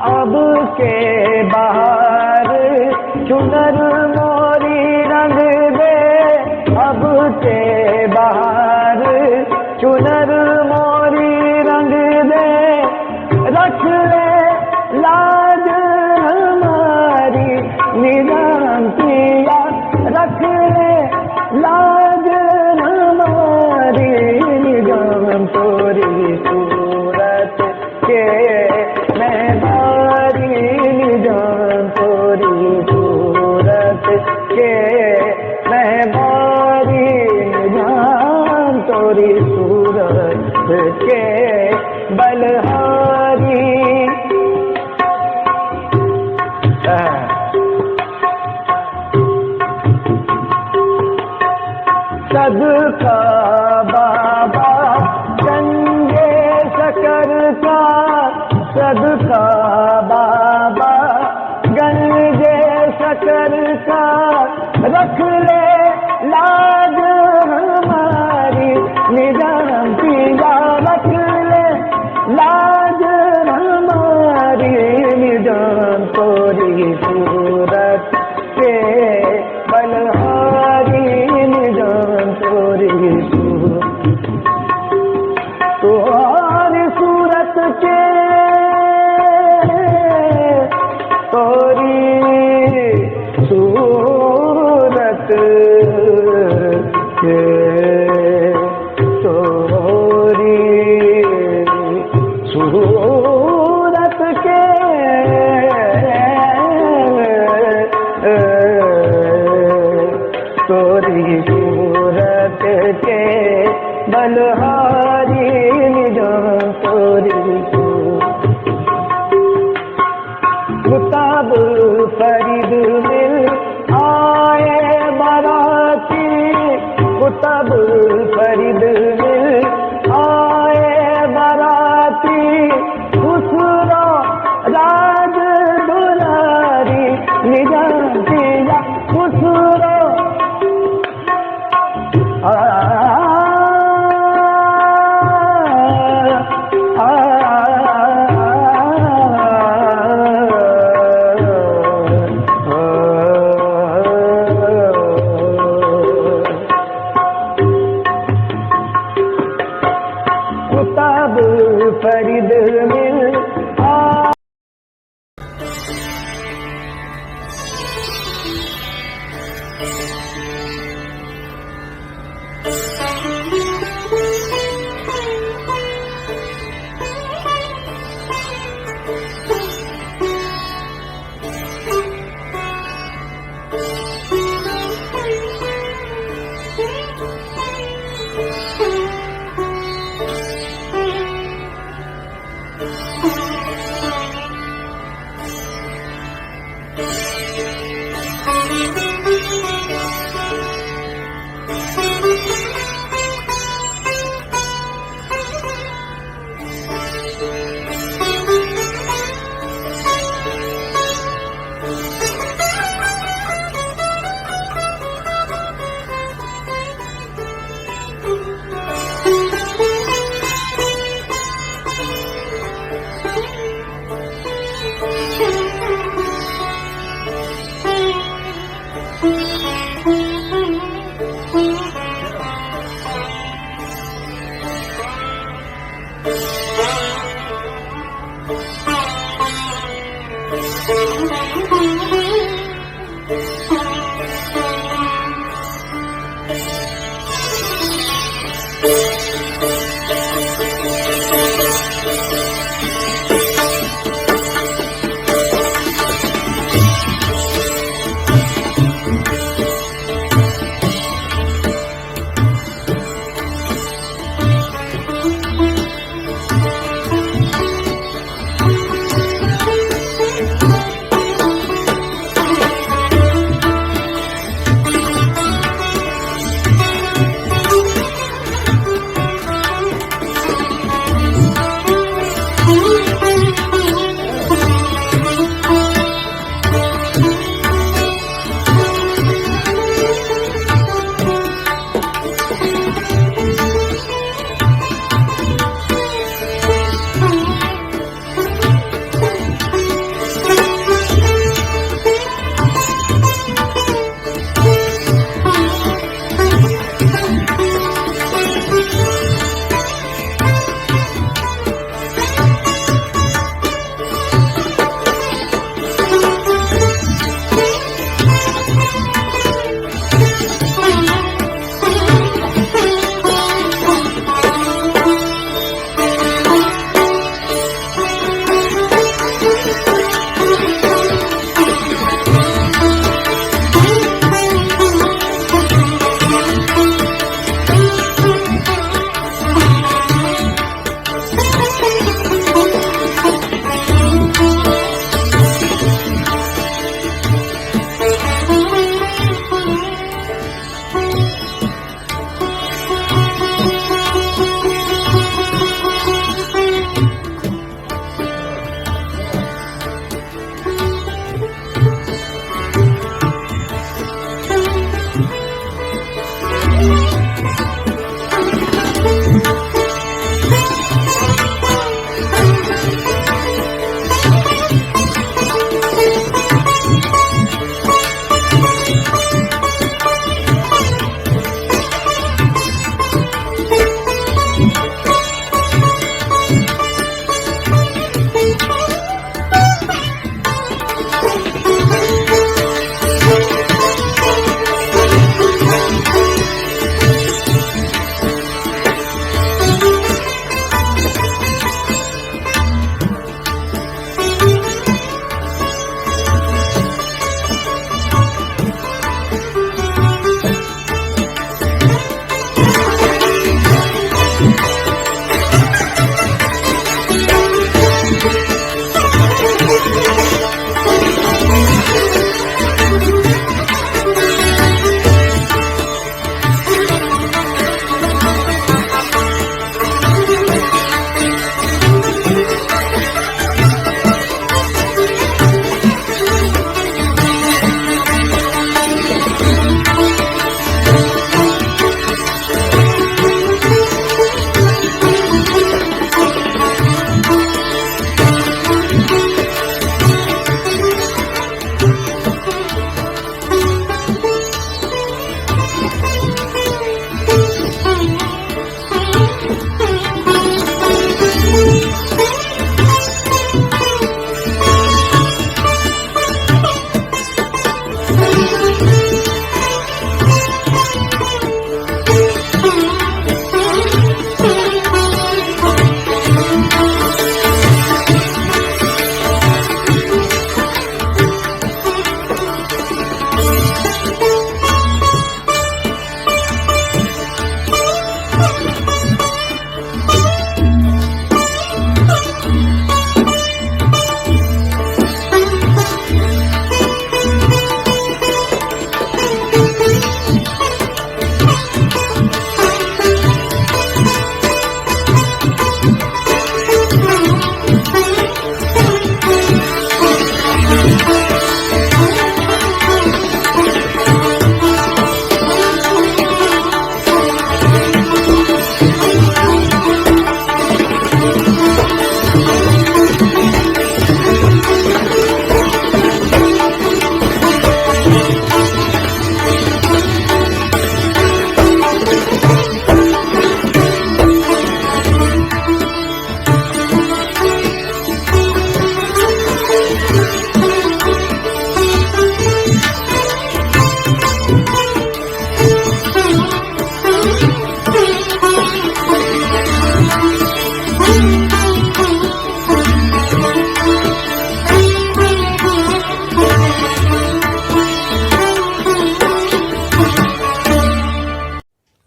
اب کے بہار چنر موری رنگ دے اب کے بہار چنر موری رنگ دے رکھ لے لاج ہماری نظام کیا رکھ لے لاج ہماری نظام تھوڑی صورت کے مہواری نظام تھوڑی صورت کے مہواری نظام تھوڑی صورت کے بلہاری صدقہ بابا گنجے شکر کا صدقہ بابا گنجے شکر کا رکھ لے لاج ہماری نظام پیا رکھ لے لاج ہماری نظام تھوڑی صورت کے بلہاری نظام تھوڑی صورت کے تھوڑی صورت کے تھوڑی صورت کے تھوڑی صورت کے بلہاری نظام تھوڑی کتاب فرید مل آئے باراتی کتاب فرید مل آئے باراتی خسرو راج دلاری نظام کیا خسرو کتاب فرید مل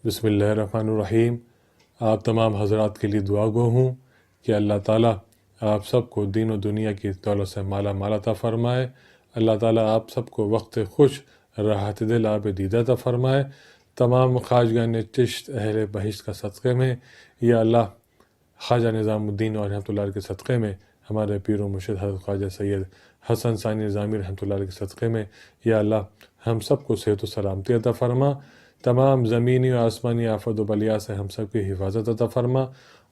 بسم اللہ الرحمن الرحیم۔ آپ تمام حضرات کے لیے دعا گو ہوں کہ اللہ تعالیٰ آپ سب کو دین و دنیا کی دولت سے مالا مال عطا فرمائے۔ اللہ تعالیٰ آپ سب کو وقت خوش راحت دل آب دیدہ عطا فرمائے۔ تمام خواجگان چشت اہل بہشت کا صدقے میں یا اللہ خواجہ نظام الدین اور رحمۃ اللہ علیہ کے صدقے میں، ہمارے پیر و مرشد حضرت خواجہ سید حسن ثانی نظامی رحمۃ اللہ علیہ کے صدقے میں یا اللہ ہم سب کو صحت و سلامتی عطا فرما۔ تمام زمینی و آسمانی آفت و بلیا سے ہم سب کی حفاظت عطا فرما،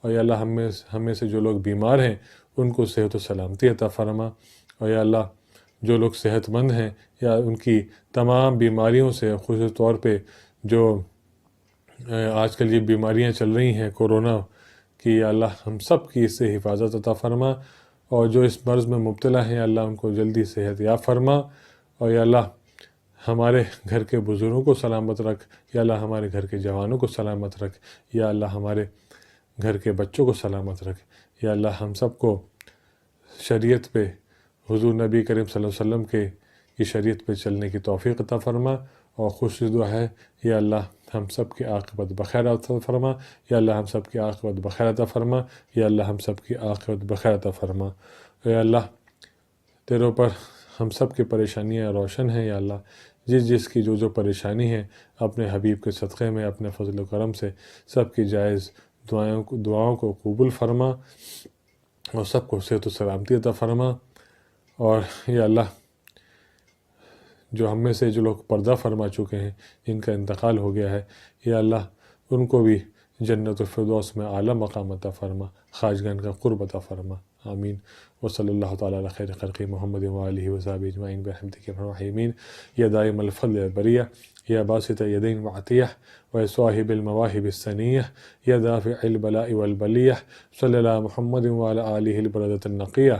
اور یا اللہ ہمیں سے جو لوگ بیمار ہیں ان کو صحت و سلامتی عطا فرما، اور یا اللہ جو لوگ صحت مند ہیں یا ان کی تمام بیماریوں سے، خصوصی طور پہ جو آج کل یہ بیماریاں چل رہی ہیں کورونا کی، یا اللہ ہم سب کی اس سے حفاظت عطا فرما، اور جو اس مرض میں مبتلا ہیں اللہ ان کو جلدی صحت یاب فرما، اور یا اللہ ہمارے گھر کے بزرگوں کو سلامت رکھ، یا اللہ ہمارے گھر کے جوانوں کو سلامت رکھ، یا اللہ ہمارے گھر کے بچوں کو سلامت رکھ، یا اللہ ہم سب کو شریعت پہ، حضور نبی کریم صلی اللہ علیہ وسلم کی شریعت پہ چلنے کی توفیق عطا فرما، اور خوش دعا ہے یا اللہ ہم سب کی عاقبت بخیر عطا فرما، یا اللہ ہم سب کی عاقبت بخیر عطا فرما، یا اللہ ہم سب کی عاقبت بخیر عطا فرما۔ یا اللہ تیرے اوپر ہم سب کی پریشانیاں روشن ہیں، یا اللہ جس کی جو پریشانی ہے اپنے حبیب کے صدقے میں اپنے فضل و کرم سے سب کی جائز دعاؤں کو قبول فرما، اور سب کو صحت و سلامتی عطا فرما، اور یا اللہ جو ہم میں سے جو لوگ پردہ فرما چکے ہیں ان کا انتقال ہو گیا ہے، یا اللہ ان کو بھی جنت الفردوس میں اعلیٰ مقام عطا فرما، خواجگان کا قرب عطا فرما، آمین۔ وصلی اللہ تعالیٰ علی خیر خلقہ محمد وآلہ وصحبہ اجمعین برحمتک یا ارحم الراحمین۔ یا دائم الفضل والبریہ، یا باسط یدین وعطیہ، و صاحب المواہب السنیہ، یا دافع البلاء والبلیہ، صلی اللہ محمد وعلی آلہ البردۃ النقیہ،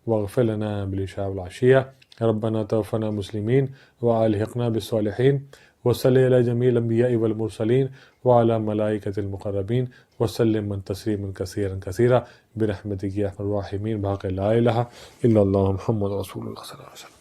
واغفر لنا بالعشاء والعشیہ، ربنا توفنا مسلمین والحقنا بالصالحین، وصلی علی جمیع الانبیاء والمرسلین وعلی ملائکۃ المقربین، وسلم تسلیما کثیرا کثیرا برحمتک یا ارحم الراحمین، بحق لا الہ الا اللہ محمد رسول اللہ صلی اللہ علیہ وسلم۔